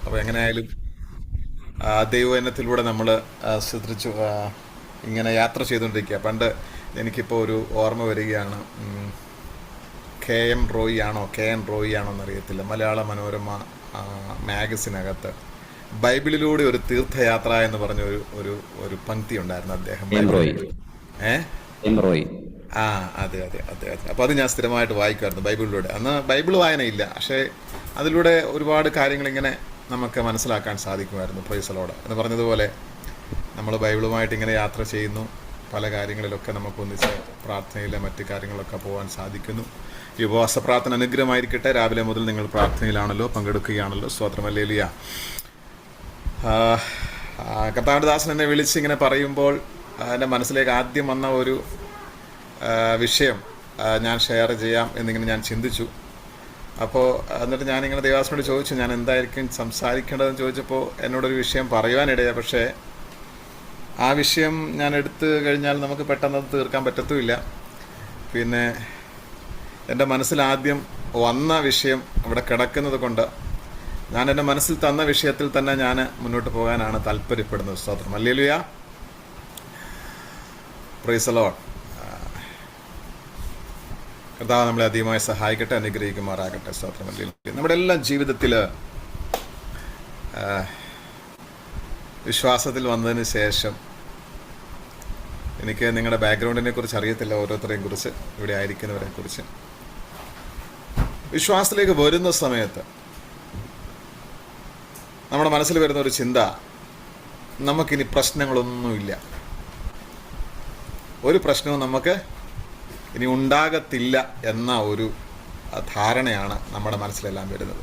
അപ്പോൾ എങ്ങനെയായാലും ദൈവവചനത്തിലൂടെ നമ്മൾ ശ്രദ്ധിച്ചു ഇങ്ങനെ യാത്ര ചെയ്തുകൊണ്ടിരിക്കുക. പണ്ട് എനിക്കിപ്പോൾ ഒരു ഓർമ്മ വരികയാണ്. കെ എം റോയി ആണോ കെ എൻ റോയി ആണോ എന്നറിയത്തില്ല, മലയാള മനോരമ മാഗസിനകത്ത് ബൈബിളിലൂടെ ഒരു തീർത്ഥയാത്ര എന്ന് പറഞ്ഞ ഒരു ഒരു ഒരു പങ്ക്തി ഉണ്ടായിരുന്നു. അദ്ദേഹം ഏ എംറോയി. ആ അതെ അതെ അതെ അതെ. അപ്പോൾ അത് ഞാൻ സ്ഥിരമായിട്ട് വായിക്കുമായിരുന്നു ബൈബിളിലൂടെ. അന്ന് ബൈബിൾ വായനയില്ല, പക്ഷേ അതിലൂടെ ഒരുപാട് കാര്യങ്ങളിങ്ങനെ നമുക്ക് മനസ്സിലാക്കാൻ സാധിക്കുമായിരുന്നു. പ്രൈസ് ദി ലോർഡ് എന്ന് പറഞ്ഞതുപോലെ നമ്മൾ ബൈബിളുമായിട്ട് ഇങ്ങനെ യാത്ര ചെയ്യുന്നു. പല കാര്യങ്ങളിലൊക്കെ നമുക്ക് ഒന്നിച്ച് പ്രാർത്ഥനയിലെ മറ്റ് കാര്യങ്ങളൊക്കെ പോകാൻ സാധിക്കുന്നു. ഈ ഉപവാസ പ്രാർത്ഥന അനുഗ്രഹമായിരിക്കട്ടെ. രാവിലെ മുതൽ നിങ്ങൾ പ്രാർത്ഥനയിലാണല്ലോ, പങ്കെടുക്കുകയാണല്ലോ. സ്തോത്രം. ഹല്ലേലൂയ. കർത്താവിന്റെ ദാസൻ എന്നെ വിളിച്ച് ഇങ്ങനെ പറയുമ്പോൾ എൻ്റെ മനസ്സിലേക്ക് ആദ്യം വന്ന ഒരു വിഷയം ഞാൻ ഷെയർ ചെയ്യാം എന്നിങ്ങനെ ഞാൻ ചിന്തിച്ചു. അപ്പോൾ എന്നിട്ട് ഞാനിങ്ങനെ ദേവാസനോട് ചോദിച്ചു, ഞാൻ എന്തായിരിക്കും സംസാരിക്കേണ്ടതെന്ന് ചോദിച്ചപ്പോൾ എന്നോടൊരു വിഷയം പറയുവാനിടയാണ്. പക്ഷേ ആ വിഷയം ഞാൻ എടുത്തു കഴിഞ്ഞാൽ നമുക്ക് പെട്ടെന്ന് തീർക്കാൻ പറ്റത്തുമില്ല. പിന്നെ എൻ്റെ മനസ്സിൽ ആദ്യം വന്ന വിഷയം അവിടെ കിടക്കുന്നത് കൊണ്ട് ഞാൻ എൻ്റെ മനസ്സിൽ തന്ന വിഷയത്തിൽ തന്നെ ഞാൻ മുന്നോട്ട് പോകാനാണ് താല്പര്യപ്പെടുന്നത്. സ്തോത്രം. ഹല്ലേലൂയ. Price the Lord. കർത്താവ് നമ്മളെ അധികമായി സഹായിക്കട്ടെ, അനുഗ്രഹിക്കുമാറാകട്ടെ. സ്തോത്രം. ഹല്ലേലൂയ. നമ്മുടെ എല്ലാം ജീവിതത്തിൽ വിശ്വാസത്തിൽ വന്നതിന് ശേഷം, എനിക്ക് നിങ്ങളുടെ ബാക്ക്ഗ്രൗണ്ടിനെ കുറിച്ച് അറിയത്തില്ല, ഓരോരുത്തരെയും കുറിച്ച്, ഇവിടെ ആയിരിക്കുന്നവരെ കുറിച്ച്, വിശ്വാസത്തിലേക്ക് വരുന്ന സമയത്ത് നമ്മുടെ മനസ്സിൽ വരുന്ന ഒരു ചിന്ത, നമുക്കിനി പ്രശ്നങ്ങളൊന്നുമില്ല, ഒരു പ്രശ്നവും നമുക്ക് ഇനി ഉണ്ടാകത്തില്ല എന്ന ഒരു ധാരണയാണ് നമ്മുടെ മനസ്സിലെല്ലാം വരുന്നത്.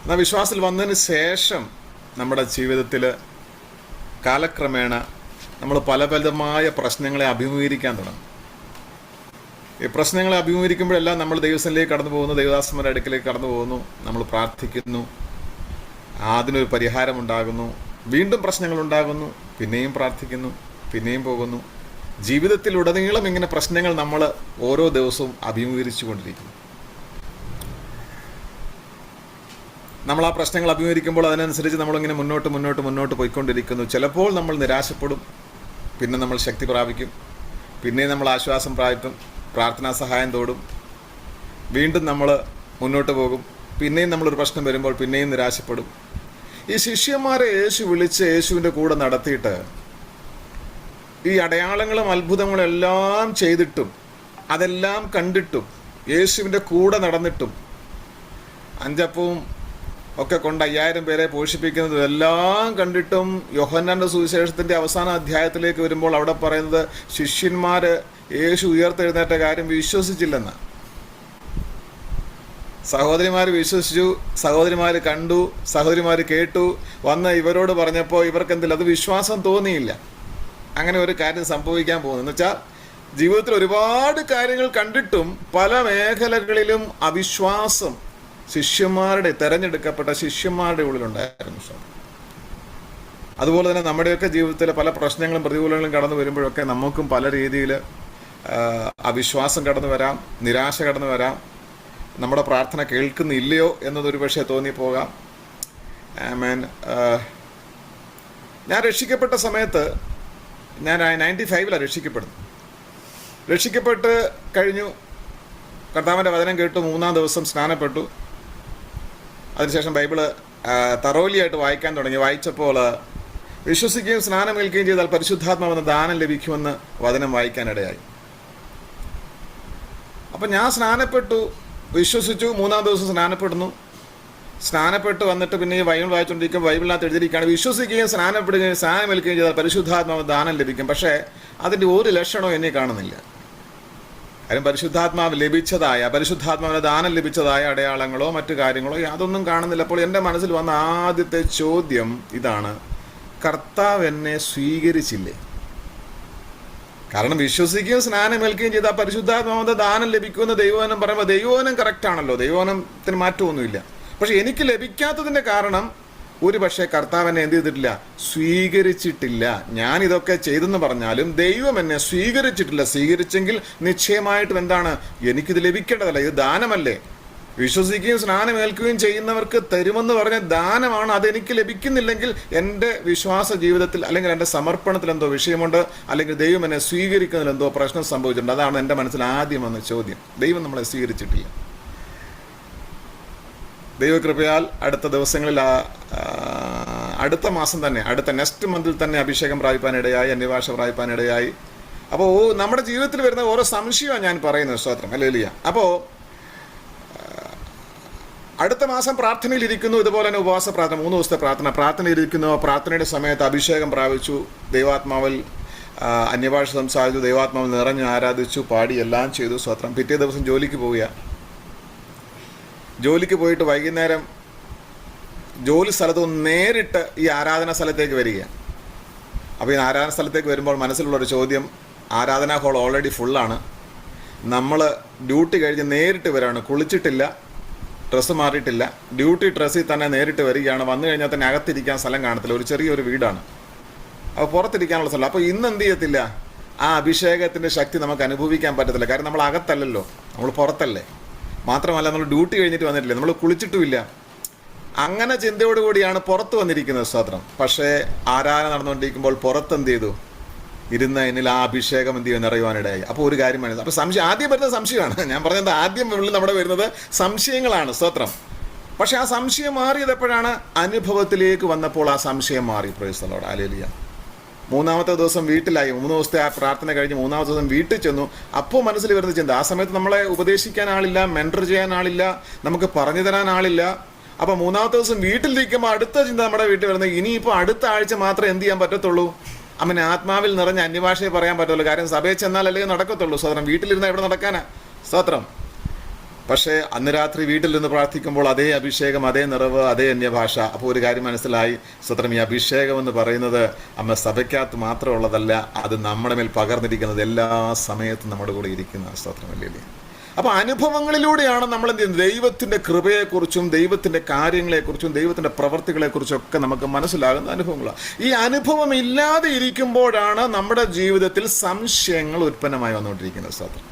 എന്നാൽ വിശ്വാസത്തിൽ വന്നതിന് ശേഷം നമ്മുടെ ജീവിതത്തിൽ കാലക്രമേണ നമ്മൾ പലവിധമായ പ്രശ്നങ്ങളെ അഭിമുഖീകരിക്കാൻ തുടങ്ങും. ഈ പ്രശ്നങ്ങളെ അഭിമുഖീകരിക്കുമ്പോഴെല്ലാം നമ്മൾ ദൈവത്തിലേക്ക് കടന്നു പോകുന്നു, ദൈവദാസന്മാരുടെ അടുക്കിലേക്ക് കടന്നു പോകുന്നു, നമ്മൾ പ്രാർത്ഥിക്കുന്നു, അതിനൊരു പരിഹാരം ഉണ്ടാകുന്നു, വീണ്ടും പ്രശ്നങ്ങൾ ഉണ്ടാകുന്നു, പിന്നെയും പ്രാർത്ഥിക്കുന്നു, പിന്നെയും പോകുന്നു. ജീവിതത്തിലുടനീളം ഇങ്ങനെ പ്രശ്നങ്ങൾ നമ്മൾ ഓരോ ദിവസവും അഭിമുഖീകരിച്ചു കൊണ്ടിരിക്കുന്നു. നമ്മൾ ആ പ്രശ്നങ്ങൾ അഭിമുഖീകരിക്കുമ്പോൾ അതിനനുസരിച്ച് നമ്മളിങ്ങനെ മുന്നോട്ട് പോയിക്കൊണ്ടിരിക്കുന്നു. ചിലപ്പോൾ നമ്മൾ നിരാശപ്പെടും, പിന്നെ നമ്മൾ ശക്തി പ്രാപിക്കും, പിന്നെയും നമ്മൾ ആശ്വാസം പ്രാപിക്കും, പ്രാർത്ഥനാ സഹായം തോടും, വീണ്ടും നമ്മൾ മുന്നോട്ട് പോകും, പിന്നെയും നമ്മളൊരു പ്രശ്നം വരുമ്പോൾ പിന്നെയും നിരാശപ്പെടും. ഈ ശിഷ്യന്മാരെ യേശു വിളിച്ച് യേശുവിൻ്റെ കൂടെ നടത്തിയിട്ട് ഈ അടയാളങ്ങളും അത്ഭുതങ്ങളും എല്ലാം ചെയ്തിട്ടും അതെല്ലാം കണ്ടിട്ടും യേശുവിൻ്റെ കൂടെ നടന്നിട്ടും 5 അപ്പവും ഒക്കെ കൊണ്ട് 5000 പേരെ പോഷിപ്പിക്കുന്നതും എല്ലാം കണ്ടിട്ടും യോഹന്നാന്റെ സുവിശേഷത്തിൻ്റെ അവസാന അധ്യായത്തിലേക്ക് വരുമ്പോൾ അവിടെ പറയുന്നത് ശിഷ്യന്മാർ യേശു ഉയർത്തെഴുന്നേറ്റ കാര്യം വിശ്വസിച്ചില്ലെന്ന്. സഹോദരിമാർ വിശ്വസിച്ചു, സഹോദരിമാർ കണ്ടു, സഹോദരിമാർ കേട്ടു, വന്ന് ഇവരോട് പറഞ്ഞപ്പോൾ ഇവർക്കെന്തില്ല, അത് വിശ്വാസം തോന്നിയില്ല. അങ്ങനെ ഒരു കാര്യം സംഭവിക്കാൻ പോകുന്നു എന്ന് വെച്ചാൽ ജീവിതത്തിൽ ഒരുപാട് കാര്യങ്ങൾ കണ്ടിട്ടും പല മേഖലകളിലും അവിശ്വാസം തിരഞ്ഞെടുക്കപ്പെട്ട ശിഷ്യന്മാരുടെ ഉള്ളിലുണ്ടായിരുന്നു. അതുപോലെ തന്നെ നമ്മുടെയൊക്കെ ജീവിതത്തിൽ പല പ്രശ്നങ്ങളും പ്രതികൂലങ്ങളും കടന്നു വരുമ്പോഴൊക്കെ നമുക്കും പല രീതിയിൽ അവിശ്വാസം കടന്നു വരാം, നിരാശ കടന്നു വരാം, നമ്മുടെ പ്രാർത്ഥന കേൾക്കുന്നില്ലയോ എന്നതൊരു പക്ഷേ തോന്നിപ്പോകാം. ഞാൻ രക്ഷിക്കപ്പെട്ട സമയത്ത്, ഞാൻ 95 രക്ഷിക്കപ്പെട്ട് കഴിഞ്ഞു. കർത്താവിൻ്റെ വചനം കേട്ടു, 3-ാം ദിവസം സ്നാനപ്പെട്ടു. അതിനുശേഷം ബൈബിള് തറോലിയായിട്ട് വായിക്കാൻ തുടങ്ങി. വായിച്ചപ്പോൾ വിശ്വസിക്കുകയും സ്നാനമേൽക്കുകയും ചെയ്താൽ പരിശുദ്ധാത്മാവെന്ന ദാനം ലഭിക്കുമെന്ന് വചനം വായിക്കാനിടയായി. അപ്പം ഞാൻ സ്നാനപ്പെട്ടു, വിശ്വസിച്ചു, 3-ാം ദിവസം സ്നാനപ്പെട്ട് വന്നിട്ട് പിന്നെ ഈ ബൈബിൾ വായിച്ചുകൊണ്ടിരിക്കും. ബൈബിളിനകത്ത് എഴുതിയിരിക്കുകയാണ്, വിശ്വസിക്കുകയും സ്നാനപ്പെടുകയും സ്നാനമേൽക്കുകയും ചെയ്താൽ പരിശുദ്ധാത്മാവ് ദാനം ലഭിക്കും. പക്ഷേ അതിൻ്റെ ഒരു ലക്ഷണവും എന്നെ കാണുന്നില്ല. കാര്യം പരിശുദ്ധാത്മാവിന് ദാനം ലഭിച്ചതായ അടയാളങ്ങളോ മറ്റു കാര്യങ്ങളോ യാതൊന്നും കാണുന്നില്ല. അപ്പോൾ എൻ്റെ മനസ്സിൽ വന്ന ആദ്യത്തെ ചോദ്യം ഇതാണ്, കർത്താവ് എന്നെ സ്വീകരിച്ചില്ലേ? കാരണം വിശ്വസിക്കുകയും സ്നാനമേൽക്കുകയും ചെയ്താൽ പരിശുദ്ധാത്മാവിന്റെ ദാനം ലഭിക്കുമെന്ന് ദൈവവചനം പറയുമ്പോൾ ദൈവവചനം കറക്റ്റാണല്ലോ, ദൈവവചനത്തിന് മാറ്റമൊന്നുമില്ല. പക്ഷെ എനിക്ക് ലഭിക്കാത്തതിൻ്റെ കാരണം ഒരു പക്ഷേ കർത്താവ് എന്നെ എന്ത് ചെയ്തിട്ടില്ല, സ്വീകരിച്ചിട്ടില്ല. ഞാൻ ഇതൊക്കെ ചെയ്തെന്ന് പറഞ്ഞാലും ദൈവം എന്നെ സ്വീകരിച്ചിട്ടില്ല. സ്വീകരിച്ചെങ്കിൽ നിശ്ചയമായിട്ടും എന്താണ്, എനിക്കിത് ലഭിക്കേണ്ടതല്ല, ഇത് ദാനമല്ലേ. വിശ്വസിക്കുകയും സ്നാനമേൽക്കുകയും ചെയ്യുന്നവർക്ക് തരുമെന്ന് പറഞ്ഞ ദാനമാണ്. അതെനിക്ക് ലഭിക്കുന്നില്ലെങ്കിൽ എൻ്റെ വിശ്വാസ ജീവിതത്തിൽ അല്ലെങ്കിൽ എൻ്റെ സമർപ്പണത്തിൽ എന്തോ വിഷയമുണ്ട്, അല്ലെങ്കിൽ ദൈവം എന്നെ സ്വീകരിക്കുന്നതിൽ എന്തോ പ്രശ്നം സംഭവിച്ചിട്ടുണ്ട്. അതാണ് എൻ്റെ മനസ്സിൽ ആദ്യം വന്ന ചോദ്യം. ദൈവം നമ്മളെ സ്വീകരിച്ചിട്ടില്ല. ദൈവകൃപയാൽ അടുത്ത ദിവസങ്ങളിൽ അടുത്ത മാസം തന്നെ, അടുത്ത നെക്സ്റ്റ് മന്തിൽ തന്നെ അഭിഷേകം പ്രാപിപ്പാനിടയായി, അന്യഭാഷ പ്രാപിപ്പാനിടയായി. അപ്പോൾ നമ്മുടെ ജീവിതത്തിൽ വരുന്ന ഓരോ സംശയമാണ് ഞാൻ പറയുന്നത്. സ്തോത്രം, ഹല്ലേലൂയ. അപ്പോൾ അടുത്ത മാസം പ്രാർത്ഥനയിലിരിക്കുന്നു. ഇതുപോലെ തന്നെ ഉപവാസ പ്രാർത്ഥന, 3 ദിവസത്തെ പ്രാർത്ഥനയിലിരിക്കുന്നു. പ്രാർത്ഥനയുടെ സമയത്ത് അഭിഷേകം പ്രാപിച്ചു, ദൈവാത്മാവിൽ അന്യഭാഷ സംസാരിച്ചു, ദൈവാത്മാവിൽ നിറഞ്ഞ് ആരാധിച്ചു, പാടി എല്ലാം ചെയ്തു. സ്തോത്രം. പിറ്റേ ദിവസം ജോലിക്ക് പോവുക. ജോലിക്ക് പോയിട്ട് വൈകുന്നേരം ജോലി സ്ഥലത്ത് നേരിട്ട് ഈ ആരാധനാ സ്ഥലത്തേക്ക് വരിക. അപ്പോൾ ഈ ആരാധനാ സ്ഥലത്തേക്ക് വരുമ്പോൾ മനസ്സിലുള്ളൊരു ചോദ്യം, ആരാധനാ ഹാൾ ഓൾറെഡി ഫുള്ളാണ്. നമ്മൾ ഡ്യൂട്ടി കഴിഞ്ഞ് നേരിട്ട് വരികയാണ്, കുളിച്ചിട്ടില്ല, ഡ്രസ്സ് മാറിയിട്ടില്ല, ഡ്യൂട്ടി ഡ്രസ്സിൽ തന്നെ നേരിട്ട് വരികയാണ്. വന്നു കഴിഞ്ഞാൽ തന്നെ അകത്തിരിക്കാൻ സ്ഥലം കാണത്തില്ല, ഒരു ചെറിയൊരു വീടാണ്. അപ്പോൾ പുറത്തിരിക്കാനുള്ള സ്ഥലം. അപ്പോൾ ഇന്ന് എന്ത് ചെയ്യത്തില്ല, ആ അഭിഷേകത്തിൻ്റെ ശക്തി നമുക്ക് അനുഭവിക്കാൻ പറ്റത്തില്ല. കാരണം നമ്മൾ അകത്തല്ലല്ലോ, നമ്മൾ പുറത്തല്ലേ. മാത്രമല്ല നമ്മൾ ഡ്യൂട്ടി കഴിഞ്ഞിട്ട് വന്നിട്ടില്ല, നമ്മൾ കുളിച്ചിട്ടുമില്ല. അങ്ങനെ ചിന്തയോടുകൂടിയാണ് പുറത്ത് വന്നിരിക്കുന്നത്. സ്തോത്രം. പക്ഷേ ആരാധന നടന്നുകൊണ്ടിരിക്കുമ്പോൾ പുറത്ത് എന്ത് ചെയ്തു, ഇരുന്ന എന്നിൽ ആ അഭിഷേകം എന്ത് ചെയ്യുക, നിറയുവാനിടയായി. അപ്പോൾ ഒരു കാര്യം മനസ്സിലായി. അപ്പോൾ സംശയം ആദ്യം വരുന്നത് സംശയമാണ്. ഞാൻ പറഞ്ഞത് ആദ്യം ഉള്ളിൽ നമ്മുടെ വരുന്നത് സംശയങ്ങളാണ്. സ്തോത്രം. പക്ഷെ ആ സംശയം മാറിയത് എപ്പോഴാണ്? അനുഭവത്തിലേക്ക് വന്നപ്പോൾ ആ സംശയം മാറി. Praise the Lord, hallelujah. 3-ാമത്തെ ദിവസം വീട്ടിലായി. 3 ദിവസത്തെ ആ പ്രാർത്ഥന കഴിഞ്ഞ് 3-ാമത്തെ ദിവസം വീട്ടിൽ ചെന്നു. അപ്പോൾ മനസ്സിൽ വരുന്ന ചിന്ത, ആ സമയത്ത് നമ്മളെ ഉപദേശിക്കാൻ ആളില്ല, മെൻറ്റർ ചെയ്യാൻ ആളില്ല, നമുക്ക് പറഞ്ഞു തരാൻ ആളില്ല. അപ്പോൾ 3-ാമത്തെ ദിവസം വീട്ടിലിരിക്കുമ്പോൾ അടുത്ത ചിന്ത നമ്മുടെ വീട്ടിൽ വരുന്നത്, ഇനിയിപ്പോൾ അടുത്ത ആഴ്ച മാത്രമേ എന്ത് ചെയ്യാൻ പറ്റത്തുള്ളൂ, അങ്ങനെ ആത്മാവിൽ നിറഞ്ഞ അന്യഭാഷയെ പറയാൻ പറ്റുള്ളൂ. കാര്യം സഭയിൽ ചെന്നാൽ അല്ലെങ്കിൽ നടക്കത്തുള്ളൂ. സ്തോത്രം. വീട്ടിലിരുന്നാൽ എവിടെ നടക്കാനാ? സ്തോത്രം. പക്ഷേ അന്ന് രാത്രി വീട്ടിൽ നിന്ന് പ്രാർത്ഥിക്കുമ്പോൾ അതേ അഭിഷേകം, അതേ നിറവ്, അതേ അന്യഭാഷ. അപ്പോൾ ഒരു കാര്യം മനസ്സിലായി. സ്തോത്രം. ഈ അഭിഷേകം എന്ന് പറയുന്നത് അമ്മ സഭയ്ക്കകത്ത് മാത്രമുള്ളതല്ല, അത് നമ്മുടെ മേൽ പകർന്നിരിക്കുന്നത് എല്ലാ സമയത്തും നമ്മുടെ കൂടെ ഇരിക്കുന്ന. സ്തോത്രം, അല്ലേ? അപ്പോൾ അനുഭവങ്ങളിലൂടെയാണ് നമ്മൾ എന്ത് ചെയ്യുന്നത്, ദൈവത്തിൻ്റെ കൃപയെക്കുറിച്ചും ദൈവത്തിൻ്റെ കാര്യങ്ങളെക്കുറിച്ചും ദൈവത്തിൻ്റെ പ്രവൃത്തികളെക്കുറിച്ചും ഒക്കെ നമുക്ക് മനസ്സിലാകുന്ന അനുഭവങ്ങളാണ്. ഈ അനുഭവം ഇല്ലാതെ ഇരിക്കുമ്പോഴാണ് നമ്മുടെ ജീവിതത്തിൽ സംശയങ്ങൾ ഉത്പന്നമായി വന്നുകൊണ്ടിരിക്കുന്നത്. സ്തോത്രം.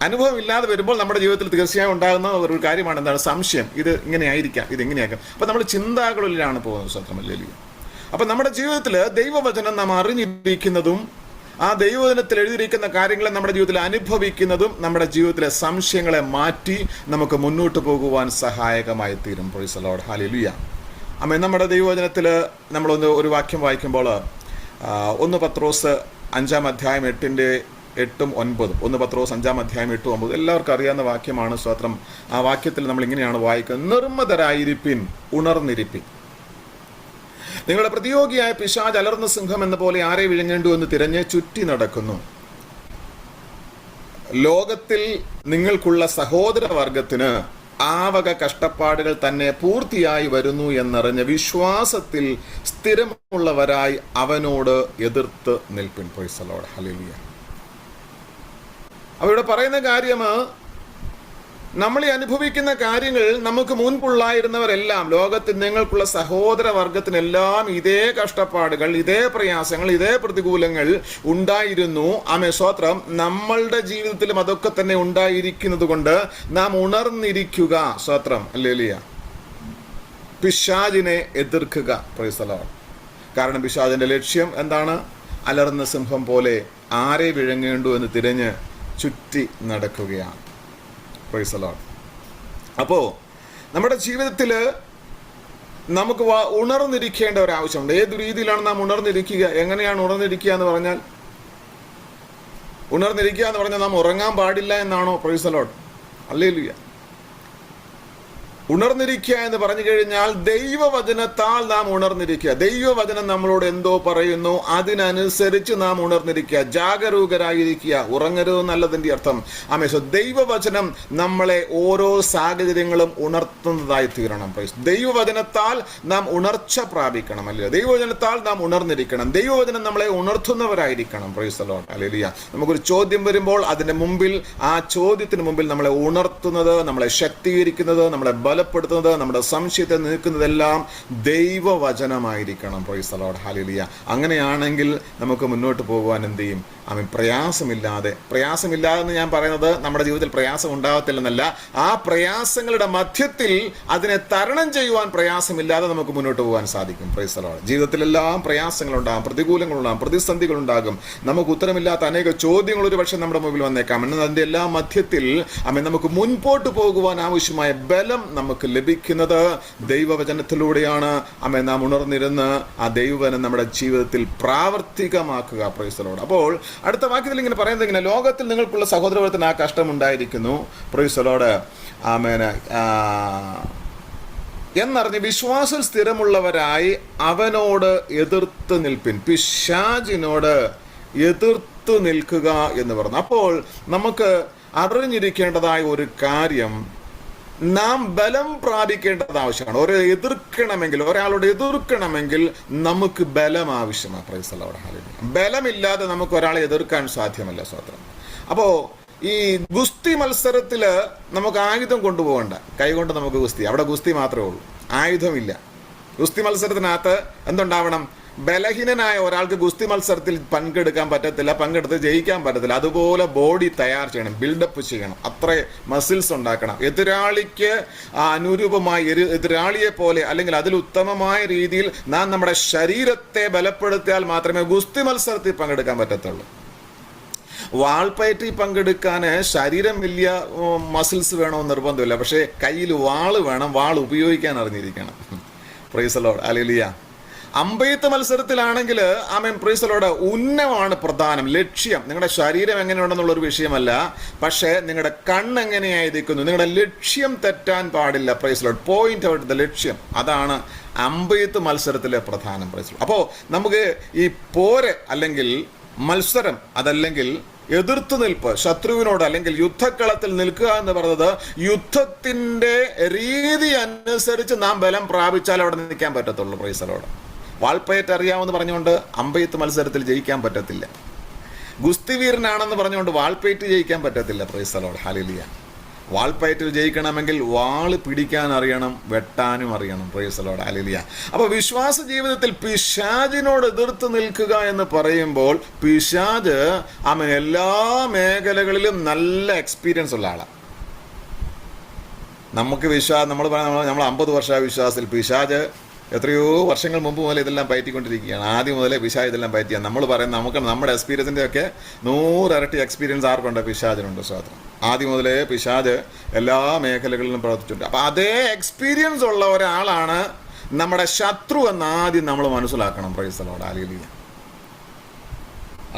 അനുഭവം ഇല്ലാതെ വരുമ്പോൾ നമ്മുടെ ജീവിതത്തിൽ തീർച്ചയായും ഉണ്ടാകുന്ന ഒരു കാര്യമാണ് എന്താണ്, സംശയം. ഇത് ഇങ്ങനെ ആയിരിക്കാം, ഇത് എങ്ങനെയാക്കാം. അപ്പോൾ നമ്മൾ ചിന്താകളിലാണ് പോകുന്നത്. സ്തോത്രം, ഹല്ലേലൂയ. അപ്പോൾ നമ്മുടെ ജീവിതത്തിൽ ദൈവവചനം നാം അറിഞ്ഞിരിക്കുന്നതും ആ ദൈവവചനത്തിൽ എഴുതിയിരിക്കുന്ന കാര്യങ്ങളെ നമ്മുടെ ജീവിതത്തിൽ അനുഭവിക്കുന്നതും നമ്മുടെ ജീവിതത്തിലെ സംശയങ്ങളെ മാറ്റി നമുക്ക് മുന്നോട്ട് പോകുവാൻ സഹായകമായി തീരും. Praise the Lord, hallelujah. Amen. നമ്മുടെ ദൈവവചനത്തിൽ നമ്മളൊന്ന് ഒരു വാക്യം വായിക്കുമ്പോൾ 1 പത്രോസ് 5-ാം അധ്യായം 8-ന്റെ 8-ഉം 9-ഉം 1 പത്രോസ് 5-ാം അധ്യായം 8-ഉം 9-ഉം എല്ലാവർക്കും അറിയാവുന്ന വാക്യമാണ്. സ്തോത്രം. ആ വാക്യത്തിൽ നമ്മൾ ഇങ്ങനെയാണ് വായിക്കുന്നത്, നിർമ്മതരായിരിപ്പിൻ, ഉണർന്നിരിപ്പിൻ. നിങ്ങളുടെ പ്രതിയോഗിയായ പിശാച് അലർന്ന സിംഹം എന്ന പോലെ ആരെ വിഴുങ്ങേണ്ടു എന്ന് തിരഞ്ഞ് ചുറ്റി നടക്കുന്നു. ലോകത്തിൽ നിങ്ങൾക്കുള്ള സഹോദരവർഗത്തിന് ആ വക കഷ്ടപ്പാടുകൾ തന്നെ പൂർത്തിയായി വരുന്നു എന്നറിഞ്ഞ വിശ്വാസത്തിൽ സ്ഥിരമുള്ളവരായി അവനോട് എതിർത്ത് നിൽപ്പിൻ. Praise the Lord, hallelujah. അവിടെ പറയുന്ന കാര്യം, നമ്മൾ ഈ അനുഭവിക്കുന്ന കാര്യങ്ങൾ നമുക്ക് മുൻപുള്ളായിരുന്നവരെല്ലാം, ലോകത്തിൽ നിങ്ങൾക്കുള്ള സഹോദരവർഗത്തിനെല്ലാം ഇതേ കഷ്ടപ്പാടുകൾ, ഇതേ പ്രയാസങ്ങൾ, ഇതേ പ്രതികൂലങ്ങൾ ഉണ്ടായിരുന്നു. ആമേൻ, സ്തോത്രം. നമ്മളുടെ ജീവിതത്തിലും അതൊക്കെ തന്നെ ഉണ്ടായിരിക്കുന്നത് കൊണ്ട് നാം ഉണർന്നിരിക്കുക. സ്തോത്രം, ഹല്ലേലൂയ. പിശാചിനെ എതിർക്കുക. Price the Lord. കാരണം പിശാചിന്റെ ലക്ഷ്യം എന്താണ്? അലർന്ന സിംഹം പോലെ ആരെ വിഴുങ്ങേണ്ടു എന്ന് തിരഞ്ഞ് ചുറ്റി നടക്കുകയാണ്. Price the Lord. അപ്പോൾ നമ്മുടെ ജീവിതത്തിൽ നമുക്ക് ഉണർന്നിരിക്കേണ്ട ഒരു ആവശ്യമുണ്ട്. ഏത് രീതിയിലാണ് നാം ഉണർന്നിരിക്കുക? എങ്ങനെയാണ് ഉണർന്നിരിക്കുക എന്ന് പറഞ്ഞാൽ, ഉണർന്നിരിക്കുക എന്ന് പറഞ്ഞാൽ നാം ഉറങ്ങാൻ പാടില്ല എന്നാണോ? Praise the Lord, hallelujah. ഉണർന്നിരിക്കുക എന്ന് പറഞ്ഞു കഴിഞ്ഞാൽ ദൈവവചനത്താൽ നാം ഉണർന്നിരിക്കുക. ദൈവവചനം നമ്മളോട് എന്തോ പറയുന്നു, അതിനനുസരിച്ച് നാം ഉണർന്നിരിക്കുക, ജാഗരൂകരായിരിക്കുക. ഉറങ്ങരുതെന്നല്ലതിൻ്റെ അർത്ഥം. ആമേശോ, ദൈവവചനം നമ്മളെ ഓരോ സാഹചര്യങ്ങളും ഉണർത്തുന്നതായി തീരണം. ദൈവവചനത്താൽ നാം ഉണർച്ച പ്രാപിക്കണം, അല്ലേ? ദൈവവചനത്താൽ നാം ഉണർന്നിരിക്കണം. ദൈവവചനം നമ്മളെ ഉണർത്തുന്നവരായിരിക്കണം. Praise the Lord, hallelujah. നമുക്കൊരു ചോദ്യം വരുമ്പോൾ അതിന്റെ മുമ്പിൽ, ആ ചോദ്യത്തിന് മുമ്പിൽ നമ്മളെ ഉണർത്തുന്നത്, നമ്മളെ ശക്തീകരിക്കുന്നത്, നമ്മളെ ബലപ്പെടുത്തുന്നത്, നമ്മുടെ സംശയത്തെ നീക്കുന്നതെല്ലാം ദൈവവചനമായിരിക്കണം. Praise the Lord. ഹല്ലേലൂയ. അങ്ങനെയാണെങ്കിൽ നമുക്ക് മുന്നോട്ട് പോകുവാൻ എന്ത് ചെയ്യും? പ്രയാസമില്ലാതെ എന്ന് ഞാൻ പറയുന്നത് നമ്മുടെ ജീവിതത്തിൽ പ്രയാസം ഉണ്ടാകത്തില്ലെന്നല്ല, ആ പ്രയാസങ്ങളുടെ മധ്യത്തിൽ അതിനെ തരണം ചെയ്യുവാൻ പ്രയാസമില്ലാതെ നമുക്ക് മുന്നോട്ട് പോകാൻ സാധിക്കും. Praise the Lord. ജീവിതത്തിലെല്ലാം പ്രയാസങ്ങളുണ്ടാകും, പ്രതികൂലങ്ങളുണ്ടാകും, പ്രതിസന്ധികളുണ്ടാകും, നമുക്ക് ഉത്തരമില്ലാത്ത അനേക ചോദ്യങ്ങൾ ഒരു പക്ഷേ നമ്മുടെ മുമ്പിൽ വന്നേക്കാം. എന്നാൽ അതിൻ്റെ എല്ലാ മധ്യത്തിൽ നമുക്ക് മുൻപോട്ട് പോകുവാൻ ആവശ്യമായ ബലം നമുക്ക് ലഭിക്കുന്നത് ദൈവവചനത്തിലൂടെയാണ്. നാം ഉണർന്നിരുന്ന് ആ ദൈവവചനം നമ്മുടെ ജീവിതത്തിൽ പ്രാവർത്തികമാക്കുക. Price the Lord. അപ്പോൾ അടുത്ത വാക്യത്തിൽ ഇങ്ങനെ പറയുന്നത് ഇങ്ങനെ, ലോകത്തിൽ നിങ്ങൾക്കുള്ള സഹോദരവർത്തിന് ആ കഷ്ടമുണ്ടായിരിക്കുന്നു. Praise the Lord. ആമേൻ. എന്നറിഞ്ഞ് വിശ്വാസം സ്ഥിരമുള്ളവരായി അവനോട് എതിർത്ത് നിൽപ്പിൻ. പിശാചിനോട് എതിർത്ത് നിൽക്കുക എന്ന് പറഞ്ഞു. അപ്പോൾ നമുക്ക് അറിഞ്ഞിരിക്കേണ്ടതായ ഒരു കാര്യം, നാം ബലം പ്രാപിക്കേണ്ടത് ആവശ്യമാണ്. ഒരാളോട് എതിർക്കണമെങ്കിൽ നമുക്ക് ബലം ആവശ്യമാണ്. Price the Lord. ഹല്ലേലൂയ. ബലമില്ലാതെ നമുക്ക് ഒരാളെ എതിർക്കാൻ സാധ്യമല്ല. സ്വതന്ത്രം. അപ്പോൾ ഈ ഗുസ്തി മത്സരത്തിൽ നമുക്ക് ആയുധം കൊണ്ടുപോകണ്ട, കൈകൊണ്ട് നമുക്ക് ഗുസ്തി, അവിടെ ഗുസ്തി മാത്രമേ ഉള്ളൂ, ആയുധമില്ല. ഗുസ്തി മത്സരത്തിനകത്ത് എന്തുണ്ടാവണം? ബലഹീനനായ ഒരാൾക്ക് ഗുസ്തി മത്സരത്തിൽ പങ്കെടുക്കാൻ പറ്റത്തില്ല, പങ്കെടുത്ത് ജയിക്കാൻ പറ്റത്തില്ല. അതുപോലെ ബോഡി തയ്യാർ ചെയ്യണം, ബിൽഡപ്പ് ചെയ്യണം, അത്ര മസിൽസ് ഉണ്ടാക്കണം. എതിരാളിക്ക് അനുരൂപമായി എതിരാളിയെ പോലെ അല്ലെങ്കിൽ അതിൽ ഉത്തമമായ രീതിയിൽ നാം നമ്മുടെ ശരീരത്തെ ബലപ്പെടുത്തിയാൽ മാത്രമേ ഗുസ്തി മത്സരത്തിൽ പങ്കെടുക്കാൻ പറ്റത്തുള്ളൂ. വാൾപ്പയറ്റിൽ പങ്കെടുക്കാൻ ശരീരം വലിയ മസിൽസ് വേണമെന്ന് നിർബന്ധമില്ല, പക്ഷേ കയ്യിൽ വാള് വേണം, വാൾ ഉപയോഗിക്കാൻ അറിഞ്ഞിരിക്കണം. Praise the Lord. ഹല്ലേലൂയ. അമ്പെയ്ത്ത് മത്സരത്തിലാണെങ്കിൽ പ്രൈസ് ദി ലോർഡ്, ഉന്നമാണ് പ്രധാനം, ലക്ഷ്യം. നിങ്ങളുടെ ശരീരം എങ്ങനെയുണ്ടെന്നുള്ളൊരു വിഷയമല്ല, പക്ഷേ നിങ്ങളുടെ കണ്ണ് എങ്ങനെയായിരിക്കുന്നു, നിങ്ങളുടെ ലക്ഷ്യം തെറ്റാൻ പാടില്ല. Price the Lord. Point out the ലക്ഷ്യം, അതാണ് അമ്പെയ്ത്ത് മത്സരത്തിലെ പ്രധാനം. Price the Lord. അപ്പോൾ നമുക്ക് ഈ പോര് അല്ലെങ്കിൽ മത്സരം, അതല്ലെങ്കിൽ എതിർത്ത് നിൽപ്പ്, ശത്രുവിനോട് അല്ലെങ്കിൽ യുദ്ധക്കളത്തിൽ നിൽക്കുക എന്ന് പറയുന്നത്, യുദ്ധത്തിന്റെ രീതി അനുസരിച്ച് നാം ബലം പ്രാപിച്ചാൽ അവിടെ നിൽക്കാൻ പറ്റത്തുള്ളൂ. Price the Lord. വാൾപ്പയറ്റ് അറിയാമെന്ന് പറഞ്ഞുകൊണ്ട് അമ്പെയ്ത്ത് മത്സരത്തിൽ ജയിക്കാൻ പറ്റത്തില്ല. ഗുസ്തി വീരനാണെന്ന് പറഞ്ഞുകൊണ്ട് വാൾപ്പയറ്റ് ജയിക്കാൻ പറ്റത്തില്ല. Price the Lord. ഹല്ലേലൂയ. വാൾപ്പയറ്റിൽ ജയിക്കണമെങ്കിൽ വാള് പിടിക്കാൻ അറിയണം, വെട്ടാനും അറിയണം. Price the Lord. ഹല്ലേലൂയ. അപ്പോൾ വിശ്വാസ ജീവിതത്തിൽ പിശാചിനോട് എതിർത്ത് നിൽക്കുക എന്ന് പറയുമ്പോൾ, പിശാച് എല്ലാ മേഖലകളിലും നല്ല എക്സ്പീരിയൻസ് ഉള്ള ആളാണ്. നമുക്ക് നമ്മൾ 50 വർഷ വിശ്വാസത്തിൽ, പിശാച് എത്രയോ വർഷങ്ങൾ മുമ്പ് മുതൽ ഇതെല്ലാം പയറ്റിക്കൊണ്ടിരിക്കുകയാണ്. ആദ്യം മുതലേ പിശാച് ഇതെല്ലാം പയറ്റിയാണ്. നമ്മൾ പറയുന്നത് നമുക്ക് നമ്മുടെ എക്സ്പീരിയൻസിൻ്റെ ഒക്കെ 100 ഇരട്ടി എക്സ്പീരിയൻസ് ആർക്കുണ്ട്? പിശാചിനുണ്ട്. സ്വാതന്ത്ര്യം. ആദ്യം മുതലേ പിശാച് എല്ലാ മേഖലകളിലും പ്രവർത്തിച്ചിട്ടുണ്ട്. അപ്പം അതേ എക്സ്പീരിയൻസ് ഉള്ള ഒരാളാണ് നമ്മുടെ ശത്രു എന്ന് ആദ്യം നമ്മൾ മനസ്സിലാക്കണം. Price the Lord. ഹല്ലേലൂയ.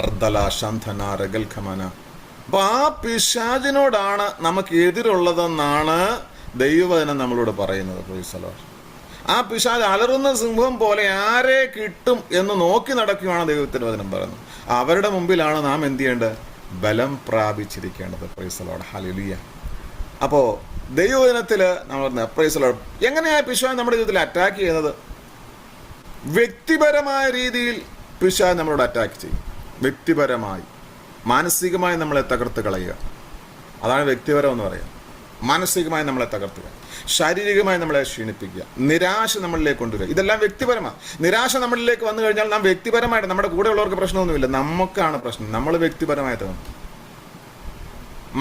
അർദല ശന്ധന രഗൽഖമന. അപ്പോൾ ആ പിശാചിനോടാണ് നമുക്ക് എതിരുള്ളതെന്നാണ് ദൈവവചനം നമ്മളോട് പറയുന്നത്. Price the Lord. ആ പിശാച് അലറുന്ന സിംഹം പോലെ ആരെ കിട്ടും എന്ന് നോക്കി നടക്കുകയാണ് ദൈവത്തിൻ്റെ വചനം പറയുന്നത്. അവരുടെ മുമ്പിലാണ് നാം എന്ത് ചെയ്യേണ്ടത്? ബലം പ്രാപിച്ചിരിക്കേണ്ടത്. Praise the Lord. ഹല്ലേലൂയ. അപ്പോൾ ദൈവവചനത്തിൽ നമ്മൾ പറഞ്ഞ പ്രൈസ് ദി ലോർഡ്, എങ്ങനെയാണ് പിശാച് നമ്മുടെ ജീവിതത്തിൽ അറ്റാക്ക് ചെയ്യുന്നത്? വ്യക്തിപരമായ രീതിയിൽ പിശാച് നമ്മളോട് അറ്റാക്ക് ചെയ്യും. വ്യക്തിപരമായി, മാനസികമായി നമ്മളെ തകർത്ത് കളയുക, അതാണ് വ്യക്തിപരം എന്ന് പറയുക. മാനസികമായി നമ്മളെ തകർത്തുക, ശാരീരികമായി നമ്മളെ ക്ഷീണിപ്പിക്കുക, നിരാശ നമ്മളിലേക്ക് കൊണ്ടുവരിക, ഇതെല്ലാം വ്യക്തിപരമാണ്. നിരാശ നമ്മളിലേക്ക് വന്നു കഴിഞ്ഞാൽ നാം വ്യക്തിപരമായിട്ട്, നമ്മുടെ കൂടെയുള്ളവർക്ക് പ്രശ്നമൊന്നുമില്ല, നമുക്കാണ് പ്രശ്നം, നമ്മൾ വ്യക്തിപരമായി തകർന്നു.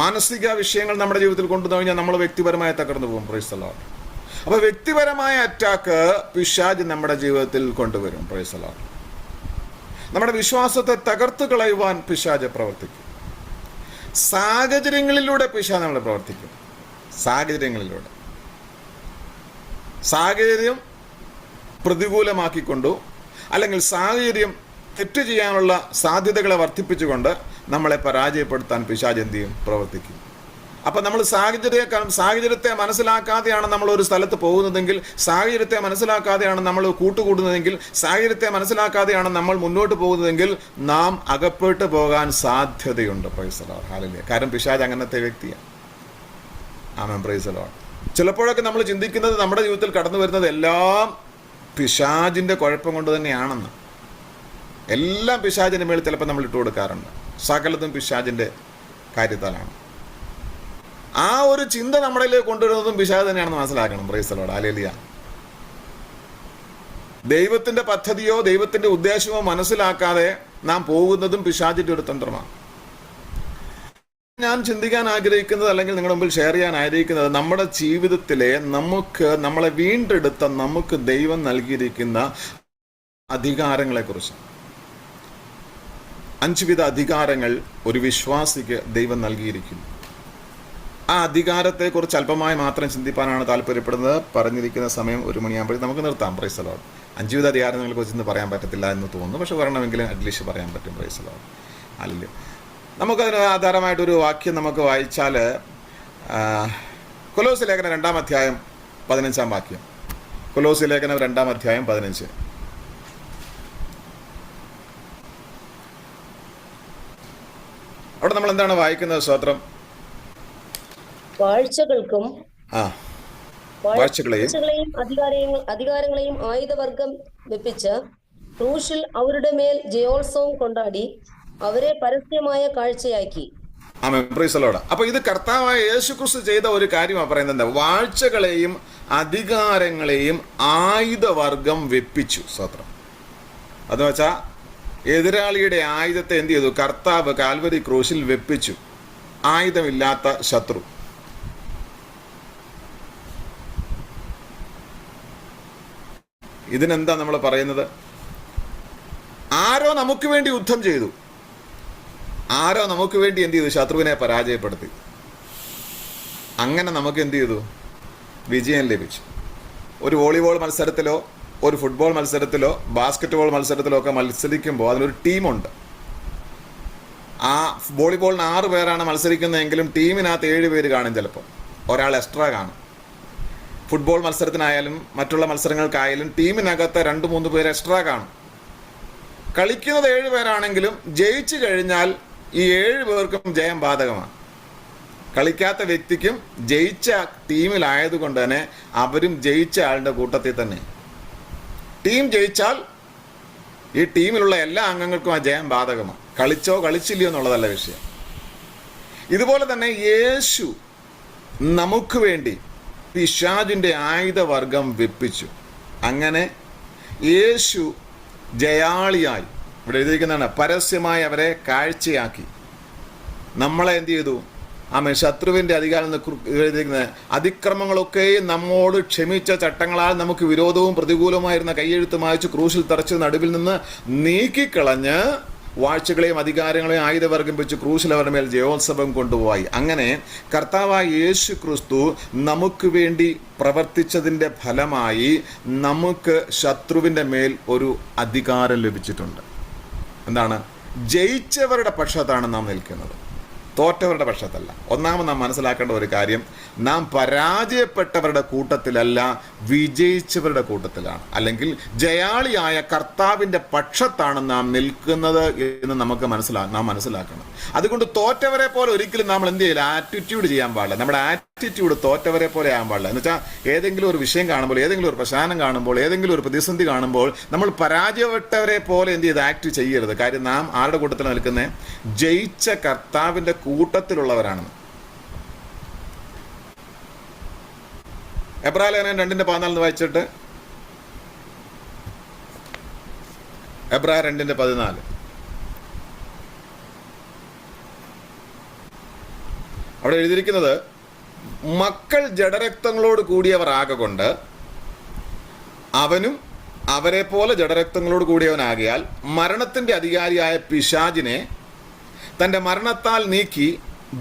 മാനസിക വിഷയങ്ങൾ നമ്മുടെ ജീവിതത്തിൽ കൊണ്ടുവന്നു കഴിഞ്ഞാൽ നമ്മൾ വ്യക്തിപരമായി തകർന്നു പോകും. Price the Lord. അപ്പോൾ വ്യക്തിപരമായ അറ്റാക്ക് പിശാച് നമ്മുടെ ജീവിതത്തിൽ കൊണ്ടുവരും. Price the Lord. നമ്മുടെ വിശ്വാസത്തെ തകർത്ത് കളയുവാൻ പിശാച് പ്രവർത്തിക്കും. സാഹചര്യങ്ങളിലൂടെ പിശാച് നമ്മളെ പ്രവർത്തിക്കും. സാഹചര്യം പ്രതികൂലമാക്കിക്കൊണ്ടു, അല്ലെങ്കിൽ സാഹചര്യം തെറ്റ് ചെയ്യാനുള്ള സാധ്യതകളെ വർദ്ധിപ്പിച്ചുകൊണ്ട് നമ്മളെ പരാജയപ്പെടുത്താൻ പിശാച് എന്ത് ചെയ്യും? പ്രവർത്തിക്കും. അപ്പം നമ്മൾ സാഹചര്യത്തെ മനസ്സിലാക്കാതെയാണ് നമ്മൾ ഒരു സ്ഥലത്ത് പോകുന്നതെങ്കിൽ, സാഹചര്യത്തെ മനസ്സിലാക്കാതെയാണ് നമ്മൾ കൂട്ടുകൂടുന്നതെങ്കിൽ, സാഹചര്യത്തെ മനസ്സിലാക്കാതെയാണ് നമ്മൾ മുന്നോട്ട് പോകുന്നതെങ്കിൽ നാം അകപ്പെട്ടു പോകാൻ സാധ്യതയുണ്ട്. Praise the Lord. ഹല്ലേലൂയ. കാരണം പിശാച് അങ്ങനത്തെ വ്യക്തിയാണ്. ആമേൻ. Praise the Lord. ചിലപ്പോഴൊക്കെ നമ്മൾ ചിന്തിക്കുന്നത് നമ്മുടെ ജീവിതത്തിൽ കടന്നു വരുന്നത് എല്ലാം പിശാചിൻ്റെ കുഴപ്പം കൊണ്ട് തന്നെയാണെന്ന്. എല്ലാം പിശാചിൻ്റെ മേളിൽ ചിലപ്പോൾ നമ്മൾ ഇട്ട് കൊടുക്കാറുണ്ട്. സകലതും പിശാചിൻ്റെ കാര്യത്താലാണ്. ആ ഒരു ചിന്ത നമ്മളിലേക്ക് കൊണ്ടുവരുന്നതും പിശാച് തന്നെയാണെന്ന് മനസ്സിലാക്കണം. Price the Lord. ഹല്ലേലൂയ. ദൈവത്തിന്റെ പദ്ധതിയോ ദൈവത്തിന്റെ ഉദ്ദേശമോ മനസ്സിലാക്കാതെ നാം പോകുന്നതും പിശാചിന്റെ ഒരു തന്ത്രമാണ്. ഞാൻ ചിന്തിക്കാൻ ആഗ്രഹിക്കുന്നത്, അല്ലെങ്കിൽ നിങ്ങളുടെ മുമ്പിൽ ഷെയർ ചെയ്യാൻ ആഗ്രഹിക്കുന്നത്, നമ്മുടെ ജീവിതത്തിലെ നമ്മളെ വീണ്ടെടുത്ത നമുക്ക് ദൈവം നൽകിയിരിക്കുന്ന അധികാരങ്ങളെ കുറിച്ച്. 5 വിധ അധികാരങ്ങൾ ഒരു വിശ്വാസിക്ക് ദൈവം നൽകിയിരിക്കുന്നു. ആ അധികാരത്തെക്കുറിച്ച് അല്പമായി മാത്രം ചിന്തിപ്പാനാണ് താല്പര്യപ്പെടുന്നത്. പറഞ്ഞിരിക്കുന്ന സമയം 1 മണിയാകുമ്പോഴേക്കും നമുക്ക് നിർത്താം. Price the Lord. 5 വിധ അധികാരങ്ങളെ കുറിച്ച് ഇന്ന് പറയാൻ പറ്റത്തില്ല എന്ന് തോന്നുന്നു, പക്ഷെ വരണമെങ്കിലും അറ്റ്ലീസ്റ്റ് പറയാൻ പറ്റും. Price the Lord. ഹല്ലേലൂയ. നമുക്കതിന് ആധാരമായിട്ടൊരു വാക്യം നമുക്ക് വായിച്ചാൽ, കൊലോസ്യ ലേഖനം 2-ാം അധ്യായം 15-ാം വാക്യം. കൊലോസ്യ ലേഖനം 2-ാം അധ്യായം 15. അവിടെ നമ്മൾ എന്താണ് വായിക്കുന്നത്? സ്തോത്രം. വാഴ്ചകളെയും അധികാരങ്ങളെയും ആയുധവർഗം വെപ്പിച്ച് ക്രൂശിൽ അവരുടെ മേൽ ജയോത്സവം കൊണ്ടാടി അവരെ പരസ്യമായ കാഴ്ചയാക്കി. ആമേൻ. Praise the Lord. അപ്പൊ ഇത് കർത്താവായ യേശുക്രിസ്തു ചെയ്ത ഒരു കാര്യമാണ് പറയുന്നത്. എന്താ? വാഴ്ചകളെയും അധികാരങ്ങളെയും ആയുധവർഗം വെപ്പിച്ചു. സ്തോത്രം. അത് വെച്ചാൽ എതിരാളിയുടെ ആയുധത്തെ എന്ത് ചെയ്തു? കർത്താവ് കാൽവരി ക്രൂശിൽ വെപ്പിച്ചു. ആയുധമില്ലാത്ത ശത്രു. ഇതിനെന്താ നമ്മൾ പറയുന്നത്? ആരോ നമുക്ക് വേണ്ടി യുദ്ധം ചെയ്തു, ആരോ നമുക്ക് വേണ്ടി എന്ത് ചെയ്തു? ശത്രുവിനെ പരാജയപ്പെടുത്തി. അങ്ങനെ നമുക്ക് എന്ത് ചെയ്തു? വിജയം ലഭിച്ചു. ഒരു വോളിബോൾ മത്സരത്തിലോ ഒരു ഫുട്ബോൾ മത്സരത്തിലോ ബാസ്കറ്റ് ബോൾ മത്സരത്തിലോ ഒക്കെ മത്സരിക്കുമ്പോൾ അതിനൊരു ടീമുണ്ട്. ആ വോളിബോളിന് 6 പേരാണ് മത്സരിക്കുന്നതെങ്കിലും ടീമിനകത്ത് 7 പേര് കാണും, ചിലപ്പോൾ ഒരാൾ എക്സ്ട്രാ കാണും. ഫുട്ബോൾ മത്സരത്തിനായാലും മറ്റുള്ള മത്സരങ്ങൾക്കായാലും ടീമിനകത്ത് 2-3 പേര് എക്സ്ട്രാ കാണും. കളിക്കുന്നത് 7 പേരാണെങ്കിലും ജയിച്ചു കഴിഞ്ഞാൽ ഈ 7 പേർക്കും ജയം ബാധകമാണ്. കളിക്കാത്ത വ്യക്തിക്കും ജയിച്ച ടീമിലായതുകൊണ്ട് തന്നെ അവരും ജയിച്ച ആളുടെ കൂട്ടത്തിൽ തന്നെ. ടീം ജയിച്ചാൽ ഈ ടീമിലുള്ള എല്ലാ അംഗങ്ങൾക്കും ആ ജയം ബാധകമാണ്. കളിച്ചോ കളിച്ചില്ലയോ എന്നുള്ളതല്ല വിഷയം. ഇതുപോലെ തന്നെ യേശു നമുക്ക് വേണ്ടി പിശാചിന്റെ ആയുധവർഗം വെപ്പിച്ചു. അങ്ങനെ യേശു ജയാളിയായി, ഇവിടെ എഴുതിയിരിക്കുന്നതാണ്, പരസ്യമായി അവരെ കാഴ്ചയാക്കി. നമ്മളെ എന്ത് ചെയ്തു? ആമേൻ. ശത്രുവിൻ്റെ അധികാരം എഴുതിയിരിക്കുന്നത്, അതിക്രമങ്ങളൊക്കെയും നമ്മോട് ക്ഷമിച്ച ചട്ടങ്ങളാൽ നമുക്ക് വിരോധവും പ്രതികൂലവുമായിരുന്ന കയ്യെഴുത്ത് മായ്ച്ച് ക്രൂശിൽ തറച്ച് നടുവിൽ നിന്ന് നീക്കിക്കളഞ്ഞ് വാഴ്ചകളെയും അധികാരങ്ങളെയും ആയുധവർഗം വെച്ച് ക്രൂശിൽ അവരുടെ മേൽ ജയോത്സവം കൊണ്ടുപോയി. അങ്ങനെ കർത്താവായ യേശു ക്രിസ്തു നമുക്ക് വേണ്ടി പ്രവർത്തിച്ചതിൻ്റെ ഫലമായി നമുക്ക് ശത്രുവിൻ്റെ മേൽ ഒരു അധികാരം ലഭിച്ചിട്ടുണ്ട്. എന്താണ്? ജയിച്ചവരുടെ പക്ഷത്താണ് നാം നിൽക്കുന്നത്, തോറ്റവരുടെ പക്ഷത്തല്ല. ഒന്നാമത് നാം മനസ്സിലാക്കേണ്ട ഒരു കാര്യം, നാം പരാജയപ്പെട്ടവരുടെ കൂട്ടത്തിലല്ല, വിജയിച്ചവരുടെ കൂട്ടത്തിലാണ്. അല്ലെങ്കിൽ ജയാളിയായ കർത്താവിൻ്റെ പക്ഷത്താണ് നാം നിൽക്കുന്നത് എന്ന് നാം മനസ്സിലാക്കണം. അതുകൊണ്ട് തോറ്റവരെ പോലെ ഒരിക്കലും നമ്മൾ എന്ത് ചെയ്യില്ല? ആറ്റിറ്റ്യൂഡ് ചെയ്യാൻ പാടില്ല. നമ്മുടെ ആറ്റിറ്റ്യൂഡ് തോറ്റവരെ പോലെ ആകാൻ പാടില്ല. എന്ന് വെച്ചാൽ ഏതെങ്കിലും ഒരു വിഷയം കാണുമ്പോൾ, ഏതെങ്കിലും ഒരു പ്രശ്നം കാണുമ്പോൾ, ഏതെങ്കിലും ഒരു പ്രതിസന്ധി കാണുമ്പോൾ നമ്മൾ പരാജയപ്പെട്ടവരെ പോലെ എന്ത് ചെയ്ത് ആക്ട് ചെയ്യരുത്. കാര്യം നാം ആരുടെ കൂട്ടത്തിൽ നിൽക്കുന്നത്? ജയിച്ച കർത്താവിൻ്റെ കൂട്ടത്തിലുള്ളവരാണ്. എബ്രായ ലേഖനം 2:14 വായിച്ചിട്ട്, എബ്രായ 2:14. അവിടെ എഴുതിയിരിക്കുന്നത്, മക്കൾ ജഡരക്തങ്ങളോട് കൂടിയവർ ആകൊണ്ട് അവനും അവരെ പോലെ ജഡരക്തങ്ങളോട് കൂടിയവനാകിയാൽ മരണത്തിന്റെ അധികാരിയായ പിശാചിനെ തൻ്റെ മരണത്താൽ നീക്കി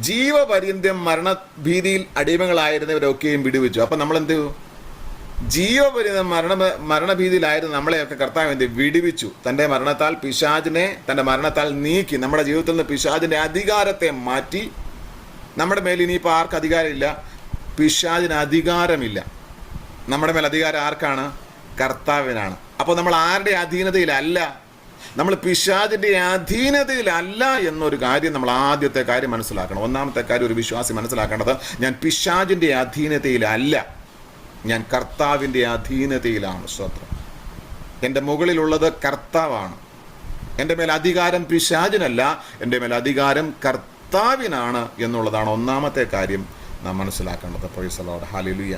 ജീവപര്യന്തം മരണഭീതിയിൽ അടിമകളായിരുന്നവരൊക്കെയും വിടുവിച്ചു. അപ്പം നമ്മളെന്ത്? ജീവപര്യന്തം മരണഭീതിയിലായിരുന്നു നമ്മളെയൊക്കെ കർത്താവ് എന്ത് വിടുവിച്ചു. തൻ്റെ മരണത്താൽ പിശാചിനെ തൻ്റെ മരണത്താൽ നീക്കി. നമ്മുടെ ജീവിതത്തിൽ നിന്ന് പിശാചിൻ്റെ അധികാരത്തെ മാറ്റി. നമ്മുടെ മേൽ ഇനിയിപ്പോൾ ആർക്ക് അധികാരമില്ല? പിശാചിന് അധികാരമില്ല. നമ്മുടെ മേൽ അധികാരം ആർക്കാണ്? കർത്താവിനാണ്. അപ്പോൾ നമ്മൾ ആരുടെ അധീനതയിലല്ല? നമ്മൾ പിശാചിൻ്റെ അധീനതയിലല്ല എന്നൊരു കാര്യം നമ്മൾ ആദ്യത്തെ കാര്യം മനസ്സിലാക്കണം. ഒന്നാമത്തെ കാര്യം ഒരു വിശ്വാസി മനസ്സിലാക്കേണ്ടത്, ഞാൻ പിശാചിൻ്റെ അധീനതയിലല്ല, ഞാൻ കർത്താവിൻ്റെ അധീനതയിലാണ്. സ്തോത്രം. എൻ്റെ മുകളിലുള്ളത് കർത്താവാണ്. എൻ്റെ മേൽ അധികാരം പിശാചിനല്ല, എൻ്റെ മേൽ അധികാരം കർത്താവിനാണ് എന്നുള്ളതാണ് ഒന്നാമത്തെ കാര്യം നാം മനസ്സിലാക്കേണ്ടത്. Price the Lord. ഹല്ലേലൂയ.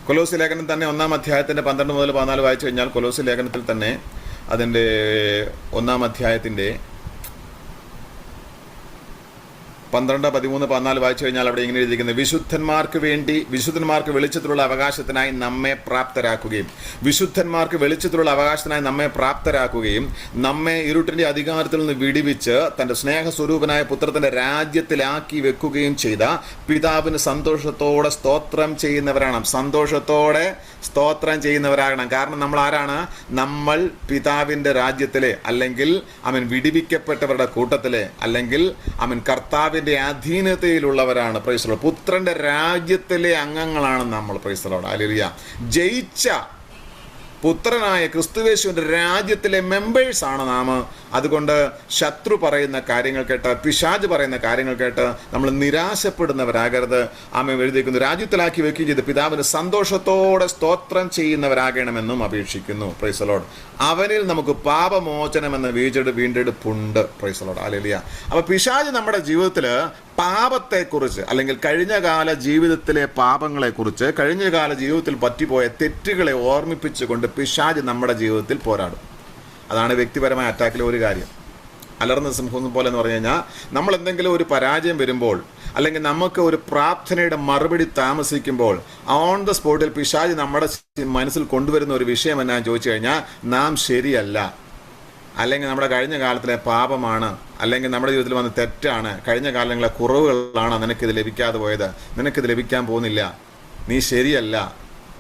കൊലോസ്യ ലേഖനം തന്നെ 1-ാം അധ്യായത്തിൻ്റെ 12 മുതൽ 14 വായിച്ചു കഴിഞ്ഞാൽ കൊലോസ്യ ലേഖനത്തിൽ തന്നെ അതിൻ്റെ 1-ാം അധ്യായത്തിൻ്റെ 12, 13, 14 വായിച്ചു കഴിഞ്ഞാൽ അവിടെ ഇങ്ങനെ എഴുതിയിരിക്കുന്നത്: വിശുദ്ധന്മാർക്ക് വെളിച്ചത്തിലുള്ള അവകാശത്തിനായി നമ്മെ പ്രാപ്തരാക്കുകയും നമ്മെ ഇരുട്ടിന്റെ അധികാരത്തിൽ നിന്ന് വിടിവിച്ച് തന്റെ സ്നേഹസ്വരൂപനായ പുത്രത്തിന്റെ രാജ്യത്തിലാക്കി വെക്കുകയും ചെയ്ത പിതാവിന് സന്തോഷത്തോടെ സ്തോത്രം ചെയ്യുന്നവരാകണം. കാരണം നമ്മൾ ആരാണ്? നമ്മൾ പിതാവിന്റെ രാജ്യത്തിലെ, അല്ലെങ്കിൽ വിടിവിക്കപ്പെട്ടവരുടെ കൂട്ടത്തിലെ, അല്ലെങ്കിൽ കർത്താവിന്റെ അധീനതയിലുള്ളവരാണ്. Price the Lord. പുത്രന്റെ രാജ്യത്തിലെ അംഗങ്ങളാണ് നമ്മൾ. Price the Lord. ഹല്ലേലൂയ. ജയിച്ച പുത്രനായ ക്രിസ്തുയേശുവിന്റെ രാജ്യത്തിലെ മെമ്പേഴ്സ് ആണ് നാം. അതുകൊണ്ട് ശത്രു പറയുന്ന കാര്യങ്ങൾ കേട്ട്, പിശാച് പറയുന്ന കാര്യങ്ങൾ കേട്ട് നമ്മൾ നിരാശപ്പെടുന്നവരാകരുത്. എഴുതിയിരിക്കുന്നു, രാജ്യത്തിലാക്കി വെക്കുകയും ചെയ്ത് പിതാവിന് സന്തോഷത്തോടെ സ്തോത്രം ചെയ്യുന്നവരാകണമെന്നും അപേക്ഷിക്കുന്നു. Praise the Lord. അവനിൽ നമുക്ക് പാപമോചനം എന്ന വീണ്ടെടുപ്പുണ്ട്. Praise the Lord. ഹല്ലേലൂയ. അപ്പോൾ പിശാച് നമ്മുടെ ജീവിതത്തിൽ പാപത്തെക്കുറിച്ച്, അല്ലെങ്കിൽ കഴിഞ്ഞകാല ജീവിതത്തിലെ പാപങ്ങളെക്കുറിച്ച്, കഴിഞ്ഞകാല ജീവിതത്തിൽ പറ്റിപ്പോയ തെറ്റുകളെ ഓർമ്മിപ്പിച്ചുകൊണ്ട് പിശാച് നമ്മുടെ ജീവിതത്തിൽ പോരാടും. അതാണ് വ്യക്തിപരമായ അറ്റാക്കിലെ ഒരു കാര്യം. അലർന്ന സിംഹം പോലെ എന്ന് പറഞ്ഞു കഴിഞ്ഞാൽ, നമ്മൾ എന്തെങ്കിലും ഒരു പരാജയം വരുമ്പോൾ, അല്ലെങ്കിൽ നമുക്ക് ഒരു പ്രാർത്ഥനയുടെ മറുപടി താമസിക്കുമ്പോൾ, ഓൺ ദ സ്പോട്ടിൽ പിശാച് നമ്മുടെ മനസ്സിൽ കൊണ്ടുവരുന്ന ഒരു വിഷയം എന്നാന്ന് ചോദിച്ചു കഴിഞ്ഞാൽ, നാം ശരിയല്ല, അല്ലെങ്കിൽ നമ്മുടെ കഴിഞ്ഞ കാലത്തിലെ പാപമാണ്, അല്ലെങ്കിൽ നമ്മുടെ ജീവിതത്തിൽ വന്ന തെറ്റാണ്, കഴിഞ്ഞ കാലങ്ങളിലെ കുറവുകളാണ് നിനക്കിത് ലഭിക്കാതെ പോയത്, നിനക്കിത് ലഭിക്കാൻ പോകുന്നില്ല, നീ ശരിയല്ല,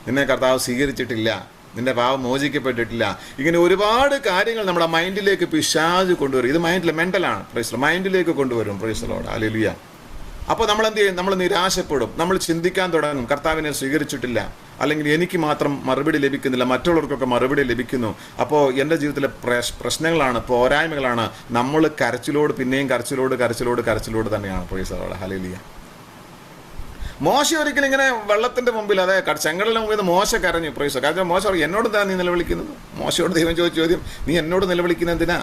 നിന്നെ കർത്താവ് സ്വീകരിച്ചിട്ടില്ല, നിന്റെ പാവം മോചിക്കപ്പെട്ടിട്ടില്ല. ഇങ്ങനെ ഒരുപാട് കാര്യങ്ങൾ നമ്മുടെ മൈൻഡിലേക്ക് പിശാച് കൊണ്ടുവരും. ഇത് മെൻ്റലാണ്. പ്രൈസ് മൈൻഡിലേക്ക് കൊണ്ടുവരും. Price the Lord. ഹല്ലേലൂയ. അപ്പോൾ നമ്മൾ എന്ത് ചെയ്യും? നമ്മൾ നിരാശപ്പെടും. നമ്മൾ ചിന്തിക്കാൻ തുടങ്ങും, കർത്താവിനെ സ്വീകരിച്ചിട്ടില്ല, അല്ലെങ്കിൽ എനിക്ക് മാത്രം മറുപടി ലഭിക്കുന്നില്ല, മറ്റുള്ളവർക്കൊക്കെ മറുപടി ലഭിക്കുന്നു. അപ്പോൾ എൻ്റെ ജീവിതത്തിലെ പ്രശ്നങ്ങളാണ്, പോരായ്മകളാണ്. നമ്മൾ പിന്നെയും കരച്ചിലോട് തന്നെയാണ്. Price the Lord. ഹല്ലേലൂയ. മോശ ഒരിക്കലും ഇങ്ങനെ വെള്ളത്തിന്റെ മുമ്പിൽ, അതെ ചെങ്കടലിന്റെ മുമ്പിൽ നിന്ന് മോശ കരഞ്ഞു. പ്രൈസ്. കാരണം മോശ പറഞ്ഞു, എന്നോട് എന്താ നീ നിലവിളിക്കുന്നത്? മോശയോട് ദൈവം ചോദിച്ച ചോദ്യം, നീ എന്നോട് നിലവിളിക്കുന്നത് എന്തിനാ?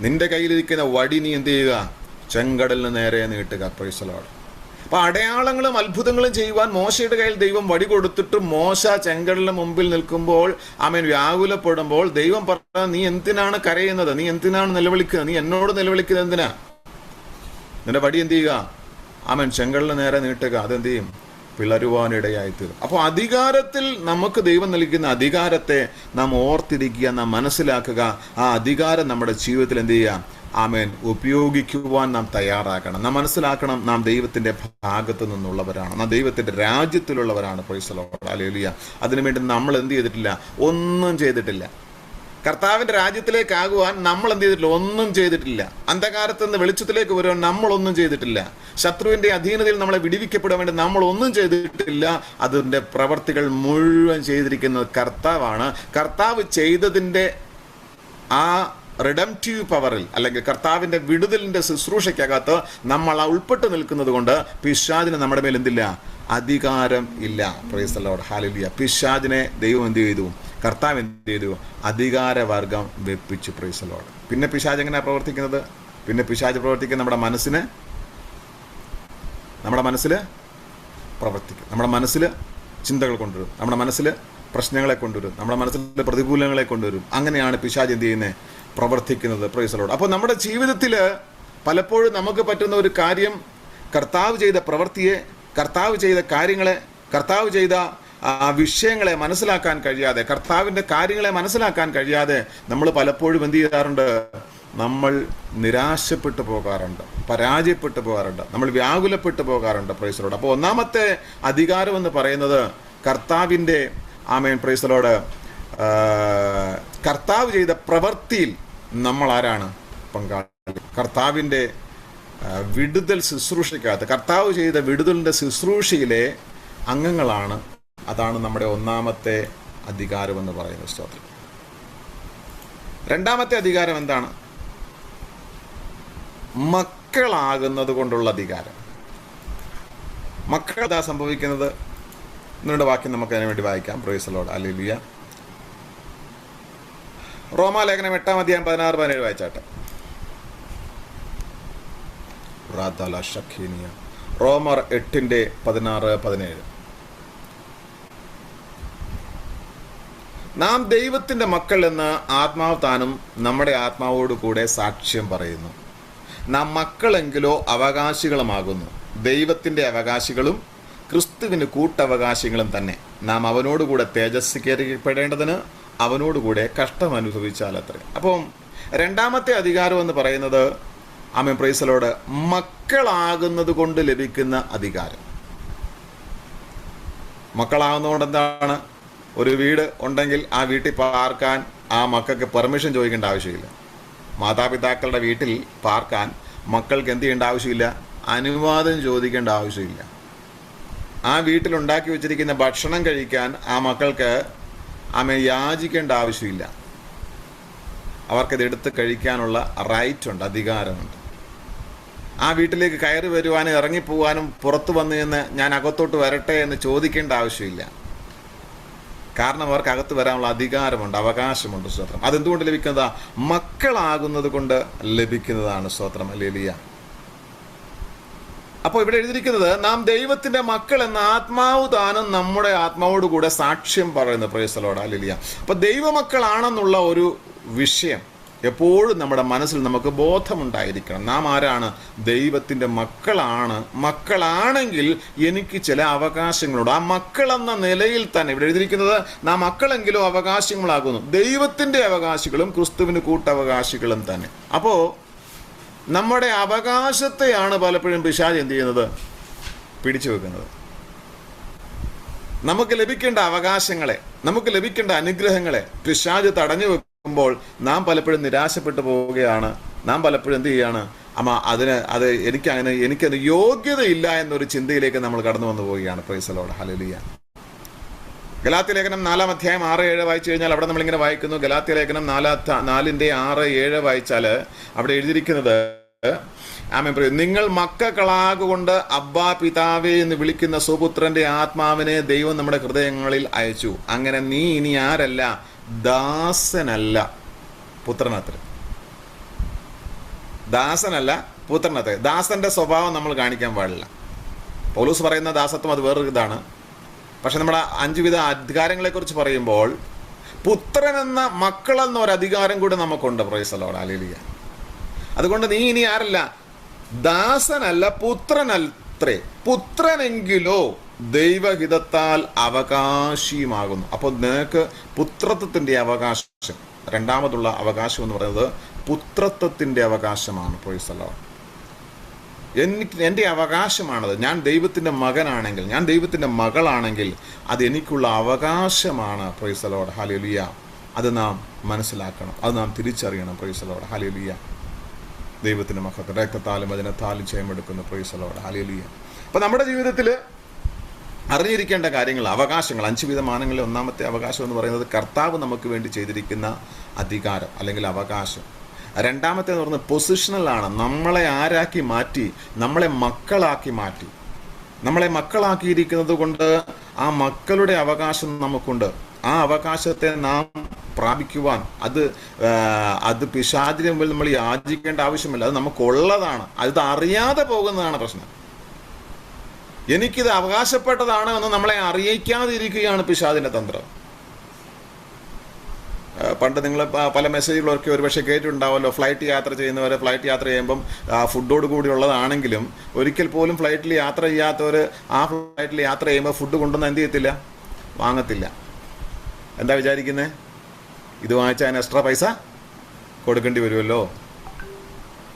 നിന്റെ കയ്യിലിരിക്കുന്ന വടി നീ എന്ത് ചെയ്യുക? ചെങ്കടലിന് നേരെ നീട്ടുക. Price the Lord. അപ്പൊ അടയാളങ്ങളും അത്ഭുതങ്ങളും ചെയ്യുവാൻ മോശയുടെ കയ്യിൽ ദൈവം വടി കൊടുത്തിട്ട് മോശ ചെങ്കടലിന് മുമ്പിൽ നിൽക്കുമ്പോൾ, വ്യാകുലപ്പെടുമ്പോൾ ദൈവം പറഞ്ഞ, നീ എന്തിനാണ് കരയുന്നത്? നീ എന്തിനാണ് നിലവിളിക്കുന്നത്? നീ എന്നോട് നിലവിളിക്കുന്നത് എന്തിനാ? നിന്റെ വടി എന്ത് ചെയ്യുക? ചെങ്കടലിന് നേരെ നീട്ടുക. അതെന്ത് ചെയ്യും? പിളരുവാനിടയായിത്തീരും. അപ്പോൾ അധികാരത്തിൽ നമുക്ക് ദൈവം നൽകുന്ന അധികാരത്തെ നാം ഓർത്തിരിക്കുക, നാം മനസ്സിലാക്കുക. ആ അധികാരം നമ്മുടെ ജീവിതത്തിൽ എന്ത് ചെയ്യുക? ഉപയോഗിക്കുവാൻ നാം തയ്യാറാക്കണം. നാം മനസ്സിലാക്കണം, നാം ദൈവത്തിന്റെ ഭാഗത്ത് നിന്നുള്ളവരാണ്, നാം ദൈവത്തിന്റെ രാജ്യത്തിലുള്ളവരാണ്. Praise the Lord. ഹല്ലേലൂയ. അതിനുവേണ്ടി നമ്മൾ എന്ത് ചെയ്തിട്ടില്ല? ഒന്നും ചെയ്തിട്ടില്ല. കർത്താവിന്റെ രാജ്യത്തിലേക്കാകുവാൻ നമ്മൾ എന്ത് ചെയ്തിട്ടില്ല? ഒന്നും ചെയ്തിട്ടില്ല. അന്ധകാരത്തിൽ നിന്ന് വെളിച്ചത്തിലേക്ക് വരുവാൻ നമ്മളൊന്നും ചെയ്തിട്ടില്ല. ശത്രുവിന്റെ അധീനതയിൽ നമ്മളെ വിടിവിക്കപ്പെടാൻ വേണ്ടി നമ്മൾ ഒന്നും ചെയ്തിട്ടില്ല. അതിന്റെ പ്രവർത്തികൾ മുഴുവൻ ചെയ്തിരിക്കുന്നത് കർത്താവാണ്. കർത്താവ് ചെയ്തതിന്റെ ആ റിഡംറ്റീവ് പവറിൽ, അല്ലെങ്കിൽ കർത്താവിന്റെ വിടുതലിന്റെ ശുശ്രൂഷയ്ക്കകത്ത് നമ്മൾ ഉൾപ്പെട്ട് നിൽക്കുന്നത് കൊണ്ട് പിശാചിന് നമ്മുടെ മേൽ എന്തില്ല? അധികാരം ഇല്ല. Praise the Lord. ഹല്ലേലൂയ. പിശാചിനെ ദൈവം എന്ത് ചെയ്തു? കർത്താവ് എന്ത് ചെയ്തു? അധികാരവർഗം വെപ്പിച്ചു. Praise the Lord. പിന്നെ പിശാച് എങ്ങനെയാണ് പ്രവർത്തിക്കുന്നത്? പിന്നെ പിശാച് പ്രവർത്തിക്കുന്നത് നമ്മുടെ മനസ്സിൽ പ്രവർത്തിക്കും. നമ്മുടെ മനസ്സിൽ ചിന്തകൾ കൊണ്ടുവരും, നമ്മുടെ മനസ്സിൽ പ്രശ്നങ്ങളെ കൊണ്ടുവരും, നമ്മുടെ മനസ്സിൽ പ്രതികൂലങ്ങളെ കൊണ്ടുവരും. അങ്ങനെയാണ് പിശാച് എന്ത് ചെയ്യുന്നത്? പ്രവർത്തിക്കുന്നത്. Price the Lord. അപ്പോൾ നമ്മുടെ ജീവിതത്തിൽ പലപ്പോഴും നമുക്ക് പറ്റുന്ന ഒരു കാര്യം, കർത്താവ് ചെയ്ത പ്രവൃത്തിയെ, കർത്താവ് ചെയ്ത കാര്യങ്ങളെ, കർത്താവ് ചെയ്ത വിഷയങ്ങളെ മനസ്സിലാക്കാൻ കഴിയാതെ, കർത്താവിൻ്റെ കാര്യങ്ങളെ മനസ്സിലാക്കാൻ കഴിയാതെ നമ്മൾ പലപ്പോഴും എന്ത് ചെയ്യാറുണ്ട്? നമ്മൾ നിരാശപ്പെട്ടു പോകാറുണ്ട്, പരാജയപ്പെട്ടു പോകാറുണ്ട്, നമ്മൾ വ്യാകുലപ്പെട്ടു പോകാറുണ്ട്. Price the Lord. അപ്പോൾ ഒന്നാമത്തെ അധികാരം എന്ന് പറയുന്നത് കർത്താവിൻ്റെ പ്രൈസ് ദി ലോർഡ്, കർത്താവ് ചെയ്ത പ്രവൃത്തിയിൽ നമ്മൾ ആരാണ്? പങ്കാളി. കർത്താവിൻ്റെ വിടുതൽ ശുശ്രൂഷയ്ക്കകത്ത്, കർത്താവ് ചെയ്ത വിടുതലിൻ്റെ ശുശ്രൂഷയിലെ അംഗങ്ങളാണ്. അതാണ് നമ്മുടെ ഒന്നാമത്തെ അധികാരം എന്ന് പറയുന്നത്. സ്തോത്രം. രണ്ടാമത്തെ അധികാരം എന്താണ്? മക്കളാകുന്നത് കൊണ്ടുള്ള അധികാരം. മക്കൾ എന്താ സംഭവിക്കുന്നത്? നിങ്ങളുടെ വാക്യം നമുക്ക് അതിനു വേണ്ടി വായിക്കാം. Price the Lord. ഹല്ലേലൂയ. റോമാലേഖനം 8-ാം അധ്യായം 16-17 വായിച്ചാട്ടെ. റാദല ഷഖീനിയ. റോമർ 8:16-17. നാം ദൈവത്തിൻ്റെ മക്കൾ എന്ന് ആത്മാവ് താനും നമ്മുടെ ആത്മാവോട് കൂടെ സാക്ഷ്യം പറയുന്നു. നാം മക്കളെങ്കിലോ അവകാശികളുമാകുന്നു, ദൈവത്തിൻ്റെ അവകാശികളും ക്രിസ്തുവിന് കൂട്ടവകാശികളും തന്നെ. നാം അവനോടുകൂടെ തേജസ്കരിക്കപ്പെടേണ്ടതിന് അവനോടുകൂടെ കഷ്ടം അനുഭവിച്ചാലത്രേ. അപ്പം രണ്ടാമത്തെ അധികാരം എന്ന് പറയുന്നത് ആമേൻ പ്രൈസ് ദി ലോർഡ്, മക്കളാകുന്നത് കൊണ്ട് ലഭിക്കുന്ന അധികാരം. മക്കളാകുന്നതുകൊണ്ട് എന്താണ്? ഒരു വീട് ഉണ്ടെങ്കിൽ ആ വീട്ടിൽ പാർക്കാൻ ആ മക്കൾക്ക് പെർമിഷൻ ചോദിക്കേണ്ട ആവശ്യമില്ല. മാതാപിതാക്കളുടെ വീട്ടിൽ പാർക്കാൻ മക്കൾക്ക് എന്ത് ചെയ്യേണ്ട ആവശ്യമില്ല? അനുവാദം ചോദിക്കേണ്ട ആവശ്യമില്ല. ആ വീട്ടിലുണ്ടാക്കി വെച്ചിരിക്കുന്ന ഭക്ഷണം കഴിക്കാൻ ആ മക്കൾക്ക് യാചിക്കേണ്ട ആവശ്യമില്ല. അവർക്കത് എടുത്ത് കഴിക്കാനുള്ള റൈറ്റ് ഉണ്ട്, അധികാരമുണ്ട്. ആ വീട്ടിലേക്ക് കയറി വരുവാനും ഇറങ്ങിപ്പോവാനും പുറത്തു വന്നു എന്ന് ഞാൻ അകത്തോട്ട് വരട്ടെ എന്ന് ചോദിക്കേണ്ട ആവശ്യമില്ല. കാരണം അവർക്ക് അകത്ത് വരാനുള്ള അധികാരമുണ്ട്, അവകാശമുണ്ട്. സ്തോത്രം. അതെന്തുകൊണ്ട് ലഭിക്കുന്നതാ? മക്കളാകുന്നത് കൊണ്ട് ലഭിക്കുന്നതാണ്. സ്തോത്രം. ഹല്ലേലൂയ. അപ്പോൾ ഇവിടെ എഴുതിയിരിക്കുന്നത് നാം ദൈവത്തിൻ്റെ മക്കൾ എന്ന ആത്മാവ് താനും നമ്മുടെ ആത്മാവോട് കൂടെ സാക്ഷ്യം പറയുന്നു. Price the Lord. ഹല്ലേലൂയ. അപ്പോൾ ദൈവമക്കളാണെന്നുള്ള ഒരു വിഷയം എപ്പോഴും നമ്മുടെ മനസ്സിൽ നമുക്ക് ബോധമുണ്ടായിരിക്കണം. നാം ആരാണ്? ദൈവത്തിൻ്റെ മക്കളാണ്. മക്കളാണെങ്കിൽ എനിക്ക് ചില അവകാശങ്ങളുണ്ട്. ആ മക്കളെന്ന നിലയിൽ തന്നെ ഇവിടെ എഴുതിയിരിക്കുന്നത് നാം മക്കളെങ്കിലും അവകാശങ്ങളാകുന്നു, ദൈവത്തിൻ്റെ അവകാശികളും ക്രിസ്തുവിന് കൂട്ടവകാശികളും തന്നെ. അപ്പോൾ നമ്മുടെ അവകാശത്തെയാണ് പലപ്പോഴും പിശാച് എന്ത് ചെയ്യുന്നത്? പിടിച്ചു വെക്കുന്നത്. നമുക്ക് ലഭിക്കേണ്ട അവകാശങ്ങളെ, നമുക്ക് ലഭിക്കേണ്ട അനുഗ്രഹങ്ങളെ പിശാച് തടഞ്ഞു വെക്കുമ്പോൾ നാം പലപ്പോഴും നിരാശപ്പെട്ടു പോവുകയാണ്. നാം പലപ്പോഴും എന്ത് ചെയ്യാണ്? എനിക്കത് യോഗ്യതയില്ല എന്നൊരു ചിന്തയിലേക്ക് നമ്മൾ കടന്നു വന്നു പോവുകയാണ്. Price the Lord. Hallelujah. Galatia ലേഖനം 4-7 വായിച്ചു കഴിഞ്ഞാൽ അവിടെ നമ്മളിങ്ങനെ വായിക്കുന്നു. ഗലാത്യ ലേഖനം 4:6-7 വായിച്ചാൽ അവിടെ എഴുതിയിരിക്കുന്നത് ആമേൻ പറയും, നിങ്ങൾ മക്കളാകൊണ്ട് അബ്ബാ പിതാവേ എന്ന് വിളിക്കുന്ന സുപുത്രന്റെ ആത്മാവിനെ ദൈവം നമ്മുടെ ഹൃദയങ്ങളിൽ അയച്ചു. അങ്ങനെ നീ ഇനി ആരല്ല? ദാസനല്ല, പുത്രനത്രേ. ദാസനല്ല, പുത്രനത്രേ. ദാസന്റെ സ്വഭാവം നമ്മൾ കാണിക്കാൻ പാടില്ല. പൗലോസ് പറയുന്ന ദാസത്വം അത് വേറൊരു ഇതാണ്. പക്ഷെ നമ്മുടെ 5 വിധ അധികാരങ്ങളെക്കുറിച്ച് പറയുമ്പോൾ പുത്രൻ എന്ന മക്കളെന്ന ഒരു അധികാരം കൂടി നമുക്കുണ്ട്. Price the Lord. ഹല്ലേലൂയ. അതുകൊണ്ട് നീ ഇനി ആരല്ല? ദാസനല്ല, പുത്രനത്രേ. പുത്രനെങ്കിലോ ദൈവഹിതത്താൽ അവകാശിയുമാകുന്നു. അപ്പോൾ നിനക്ക് പുത്രത്വത്തിൻ്റെ അവകാശം, രണ്ടാമതുള്ള അവകാശം എന്ന് പറയുന്നത് പുത്രത്വത്തിൻ്റെ അവകാശമാണ്. Praise the Lord. എൻ്റെ അവകാശമാണത്. ഞാൻ ദൈവത്തിൻ്റെ മകനാണെങ്കിൽ, ഞാൻ ദൈവത്തിൻ്റെ മകളാണെങ്കിൽ അത് എനിക്കുള്ള അവകാശമാണ്. Praise the Lord. ഹല്ലേലൂയ. അത് നാം മനസ്സിലാക്കണം, അത് നാം തിരിച്ചറിയണം. Praise the Lord. ഹല്ലേലൂയ. ദൈവത്തിൻ്റെ മക്കൾക്ക് രക്തത്താലും വചനത്താലും ജയമെടുക്കുന്നു. Praise the Lord. ഹല്ലേലൂയ. അപ്പോൾ നമ്മുടെ ജീവിതത്തിൽ അറിഞ്ഞിരിക്കേണ്ട കാര്യങ്ങൾ, അവകാശങ്ങൾ, 5 വിധമാനങ്ങളിൽ ഒന്നാമത്തെ അവകാശം എന്ന് പറയുന്നത് കർത്താവ് നമുക്ക് വേണ്ടി ചെയ്തിരിക്കുന്ന അധികാരം അല്ലെങ്കിൽ അവകാശം. രണ്ടാമത്തേന്ന് പറയുന്നത് പൊസിഷണലാണ്. നമ്മളെ ആരാക്കി മാറ്റി? നമ്മളെ മക്കളാക്കി മാറ്റി. നമ്മളെ മക്കളാക്കിയിരിക്കുന്നത് കൊണ്ട് ആ മക്കളുടെ അവകാശം നമുക്കുണ്ട്. ആ അവകാശത്തെ നാം പ്രാപിക്കുവാൻ അത് പിശാചിന് മുമ്പിൽ നമ്മൾ യാചിക്കേണ്ട ആവശ്യമില്ല. അത് നമുക്കുള്ളതാണ്. അത് അറിയാതെ പോകുന്നതാണ് പ്രശ്നം. എനിക്കിത് അവകാശപ്പെട്ടതാണ് എന്ന് നമ്മളെ അറിയിക്കാതിരിക്കുകയാണ് പിശാചിൻ്റെ തന്ത്രം. പണ്ട് നിങ്ങൾ പല മെസ്സേജുകളൊക്കെ ഒരുപക്ഷെ കേട്ടിട്ടുണ്ടാവുമല്ലോ. ഫ്ലൈറ്റ് യാത്ര ചെയ്യുന്നവർ ഫ്ലൈറ്റ് യാത്ര ചെയ്യുമ്പം ഫുഡോട് കൂടി ഉള്ളതാണെങ്കിലും ഒരിക്കൽ പോലും ഫ്ലൈറ്റിൽ യാത്ര ചെയ്യാത്തവർ ആ ഫ്ലൈറ്റിൽ യാത്ര ചെയ്യുമ്പോൾ ഫുഡ് കൊണ്ടുവന്ന് എന്ത് ചെയ്യത്തില്ല? വാങ്ങത്തില്ല. എന്താ വിചാരിക്കുന്നത്? ഇത് വാങ്ങിച്ചാൽ അതിന് എക്സ്ട്രാ പൈസ കൊടുക്കേണ്ടി വരുമല്ലോ.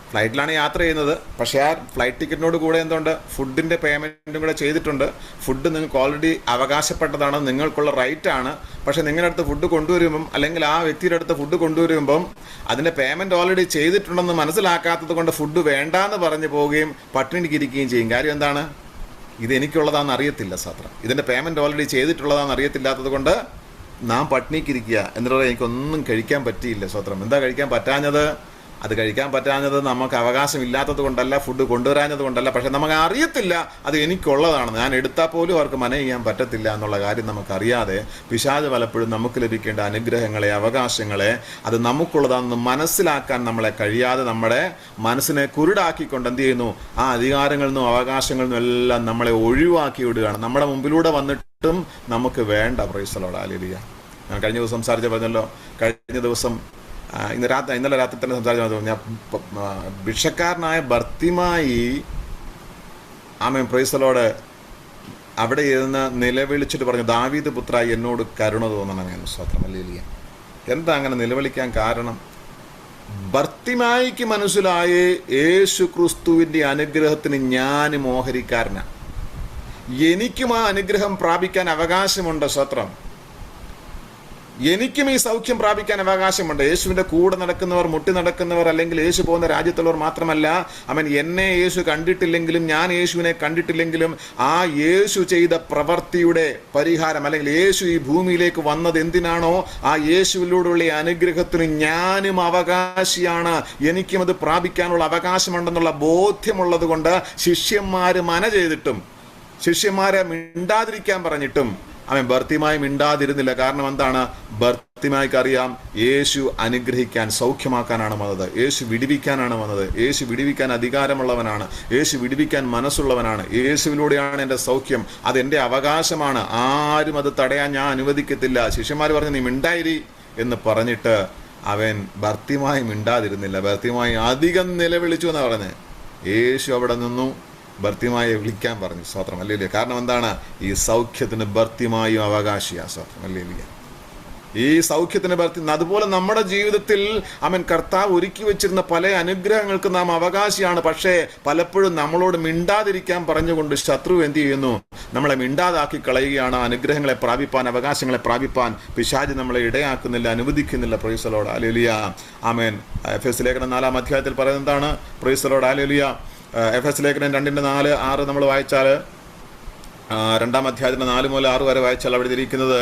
ഫ്ലൈറ്റിലാണ് യാത്ര ചെയ്യുന്നത്, പക്ഷേ ആ ഫ്ലൈറ്റ് ടിക്കറ്റിനോട് കൂടെ എന്തുണ്ട്? ഫുഡിൻ്റെ പേയ്മെൻറ്റും കൂടെ ചെയ്തിട്ടുണ്ട്. ഫുഡ് നിങ്ങൾക്ക് ഓൾറെഡി അവകാശപ്പെട്ടതാണ്, നിങ്ങൾക്കുള്ള റൈറ്റാണ്. പക്ഷേ നിങ്ങളുടെ അടുത്ത് ഫുഡ് കൊണ്ടുവരുമ്പം, അല്ലെങ്കിൽ ആ വ്യക്തിയുടെ അടുത്ത് ഫുഡ് കൊണ്ടുവരുമ്പം അതിൻ്റെ പേയ്മെൻറ്റ് ഓൾറെഡി ചെയ്തിട്ടുണ്ടെന്ന് മനസ്സിലാക്കാത്തത് കൊണ്ട് ഫുഡ് വേണ്ടാന്ന് പറഞ്ഞു പോവുകയും പട്ടിണിക്ക് ഇരിക്കുകയും ചെയ്യും. കാര്യം എന്താണ്? ഇത് എനിക്കുള്ളതാണെന്ന് അറിയത്തില്ല. സാത്രം ഇതിൻ്റെ പേയ്മെൻറ്റ് ഓൾറെഡി ചെയ്തിട്ടുള്ളതാണെന്ന് അറിയത്തില്ലാത്തത് കൊണ്ട് നാം പട്ടിണിക്കിരിക്കുക. എന്നിട്ട് എനിക്കൊന്നും കഴിക്കാൻ പറ്റിയില്ല. സ്വത്രം എന്താ കഴിക്കാൻ പറ്റാഞ്ഞത്? അത് കഴിക്കാൻ പറ്റാഞ്ഞത് നമുക്ക് അവകാശമില്ലാത്തത് കൊണ്ടല്ല, ഫുഡ് കൊണ്ടുവരാഞ്ഞത് കൊണ്ടല്ല, പക്ഷെ നമുക്ക് അറിയത്തില്ല അത് എനിക്കുള്ളതാണ്, ഞാൻ എടുത്താൽ പോലും അവർക്ക് മന ചെയ്യാൻ പറ്റത്തില്ല എന്നുള്ള കാര്യം നമുക്കറിയാതെ പിശാച് പലപ്പോഴും നമുക്ക് ലഭിക്കേണ്ട അനുഗ്രഹങ്ങളെ, അവകാശങ്ങളെ അത് നമുക്കുള്ളതാണെന്ന് മനസ്സിലാക്കാൻ നമ്മളെ കഴിയാതെ നമ്മുടെ മനസ്സിനെ കുരുടാക്കിക്കൊണ്ട് എന്ത് ചെയ്യുന്നു, ആ അധികാരങ്ങളിൽ നിന്നും അവകാശങ്ങളിൽ നിന്നും എല്ലാം നമ്മളെ ഒഴിവാക്കി വിടുകയാണ്. നമ്മുടെ മുമ്പിലൂടെ വന്നിട്ടും നമുക്ക് വേണ്ട. Price the Lord, hallelujah. ഞാൻ കഴിഞ്ഞ ദിവസം സംസാരിച്ച പറഞ്ഞല്ലോ, കഴിഞ്ഞ ദിവസം ഇന്നലെ രാത്രി തന്നെ സംസാരിച്ചു. ഞാൻ ഭിക്ഷക്കാരനായ Bartimaeus amen, praise the Lord, അവിടെ ഇരുന്ന് നിലവിളിച്ചിട്ട് പറഞ്ഞു, ദാവീദ് പുത്ര എന്നോട് കരുണ തോന്നണമെന്ന്. സ്തോത്രം, ഹല്ലേലൂയ. എന്താ അങ്ങനെ നിലവിളിക്കാൻ കാരണം? ബർത്തിമായിക്ക് മനസ്സിലായി യേശു ക്രിസ്തുവിൻ്റെ അനുഗ്രഹത്തിന് ഞാൻ മോഹരിക്കാരനാണ്, എനിക്കും ആ അനുഗ്രഹം പ്രാപിക്കാൻ അവകാശമുണ്ട്. സ്തോത്രം, എനിക്കും ഈ സൗഖ്യം പ്രാപിക്കാൻ അവകാശമുണ്ട്. യേശുവിൻ്റെ കൂടെ നടക്കുന്നവർ, മുട്ടി നടക്കുന്നവർ, അല്ലെങ്കിൽ യേശു പോകുന്ന രാജ്യത്തുള്ളവർ മാത്രമല്ല, അവൻ എന്നെ യേശു കണ്ടിട്ടില്ലെങ്കിലും ഞാൻ യേശുവിനെ കണ്ടിട്ടില്ലെങ്കിലും ആ യേശു ചെയ്ത പ്രവൃത്തിയുടെ പരിഹാരം, അല്ലെങ്കിൽ യേശു ഈ ഭൂമിയിലേക്ക് വന്നത് എന്തിനാണോ ആ യേശുവിലൂടെയുള്ള അനുഗ്രഹത്തിന് ഞാനും അവകാശിയാണ്, എനിക്കും അത് പ്രാപിക്കാനുള്ള അവകാശമുണ്ടെന്നുള്ള ബോധ്യമുള്ളത് കൊണ്ട് ശിഷ്യന്മാർ മന ചെയ്തിട്ടും ശിഷ്യന്മാരെ മിണ്ടാതിരിക്കാൻ പറഞ്ഞിട്ടും അവൻ ബർത്തിമായി മിണ്ടാതിരുന്നില്ല. കാരണം എന്താണ്? ബർത്തിമായിക്ക് അറിയാം യേശു അനുഗ്രഹിക്കാൻ, സൗഖ്യമാക്കാനാണ് വന്നത്, യേശു വിടിവിക്കാനാണ് വന്നത്, യേശു വിടിവിക്കാൻ അധികാരമുള്ളവനാണ്, യേശു വിടിവിക്കാൻ മനസ്സുള്ളവനാണ്, യേശുവിലൂടെയാണ് എൻ്റെ സൗഖ്യം, അതെൻ്റെ അവകാശമാണ്, ആരും അത് തടയാൻ ഞാൻ അനുവദിക്കത്തില്ല. ശിഷ്യന്മാർ പറഞ്ഞു നീ മിണ്ടായിരി എന്ന് പറഞ്ഞിട്ട് അവൻ ബർത്തിമായി മിണ്ടാതിരുന്നില്ല. ബർത്തിമായി അധികം നിലവിളിച്ചു എന്നാണ് പറഞ്ഞത്. യേശു അവിടെ നിന്നു ബർത്തിമായെ വിളിക്കാൻ പറഞ്ഞു. സ്തോത്രം, ഹല്ലേലൂയ. കാരണം എന്താണ്? ഈ സൗഖ്യത്തിന് ബർത്തിമായും അവകാശിയാ. സ്തോത്രം, ഹല്ലേലൂയ. ഈ സൗഖ്യത്തിന് അതുപോലെ നമ്മുടെ ജീവിതത്തിൽ അവൻ കർത്താവ് ഒരുക്കി വെച്ചിരുന്ന പല അനുഗ്രഹങ്ങൾക്ക് നാം അവകാശിയാണ്. പക്ഷേ പലപ്പോഴും നമ്മളോട് മിണ്ടാതിരിക്കാൻ പറഞ്ഞുകൊണ്ട് ശത്രു എന്ത് ചെയ്യുന്നു? നമ്മളെ മിണ്ടാതാക്കി കളയുകയാണ്. അനുഗ്രഹങ്ങളെ പ്രാപിപ്പാൻ, അവകാശങ്ങളെ പ്രാപിപ്പാൻ പിശാച് നമ്മളെ ഇടയാക്കുന്നില്ല, അനുവദിക്കുന്നില്ല. Praise the Lord, hallelujah. Amen. എഫെസ്യ ലേഖനം 4-ാം അധ്യായത്തിൽ പറയുന്നത് എന്താണ്? Praise the Lord, hallelujah. എഫെസ്യ ലേഖനം 2:4-6 നമ്മൾ വായിച്ചാൽ, 2-ാം അധ്യായത്തിന് 4 മുതൽ 6 വരെ വായിച്ചാൽ അവിടെ ഇരിക്കുന്നത്,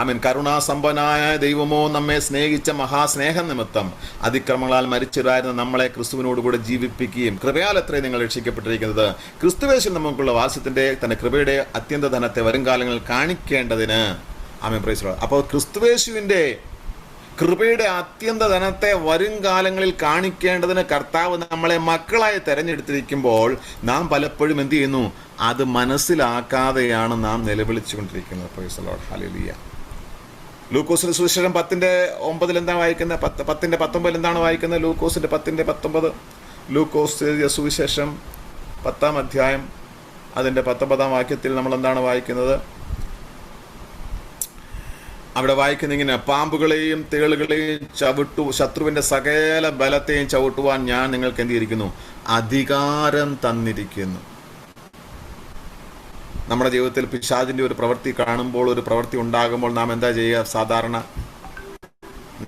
ആമേൻ, കരുണാസമ്പന്നനായ ദൈവമോ നമ്മെ സ്നേഹിച്ച മഹാസ്നേഹം നിമിത്തം അതിക്രമങ്ങളാൽ മരിച്ചവരായിരുന്ന നമ്മളെ ക്രിസ്തുവിനോടുകൂടെ ജീവിപ്പിക്കുകയും കൃപയാൽ എത്രയും നിങ്ങൾ രക്ഷിക്കപ്പെട്ടിരിക്കുന്നത് ക്രിസ്തുവേശിൽ നമുക്കുള്ള വാസ്യത്തിന്റെ തന്റെ കൃപയുടെ അത്യന്ത ധനത്തെ വരുംകാലങ്ങളിൽ കാണിക്കേണ്ടതിന്. ആമേൻ, പ്രൈസ് ദി ലോർഡ്. അപ്പോൾ ക്രിസ്തുവേശുവിന്റെ കൃപയുടെ അത്യന്ത ധനത്തെ വരും കാലങ്ങളിൽ കാണിക്കേണ്ടതിന് കർത്താവ് നമ്മളെ മക്കളായി തെരഞ്ഞെടുത്തിരിക്കുമ്പോൾ നാം പലപ്പോഴും എന്ത് ചെയ്യുന്നു? അത് മനസ്സിലാക്കാതെയാണ് നാം നിലവിളിച്ചുകൊണ്ടിരിക്കുന്നത്. Praise the Lord, hallelujah. ലൂക്കോസിന്റെ സുവിശേഷം 10:9 എന്താണ് വായിക്കുന്നത്? 10:19 എന്താണ് വായിക്കുന്നത്? ലൂക്കോസിന്റെ 10:19. ലൂക്കോസ് സുവിശേഷം 10-ാം അധ്യായം അതിൻ്റെ 19-ാം വാക്യത്തിൽ നമ്മൾ എന്താണ് വായിക്കുന്നത്? അവിടെ വായിക്കുന്ന ഇങ്ങനെ, പാമ്പുകളെയും തേളുകളെയും ശത്രുവിന്റെ സകല ബലത്തെയും ചവിട്ടുവാൻ ഞാൻ നിങ്ങൾക്ക് എന്ത് ചെയ്തിരിക്കുന്നു? അധികാരം തന്നിരിക്കുന്നു. നമ്മുടെ ജീവിതത്തിൽ പിശാചിന്റെ ഒരു പ്രവൃത്തി കാണുമ്പോൾ, ഒരു പ്രവൃത്തി ഉണ്ടാകുമ്പോൾ നാം എന്താ ചെയ്യുക? സാധാരണ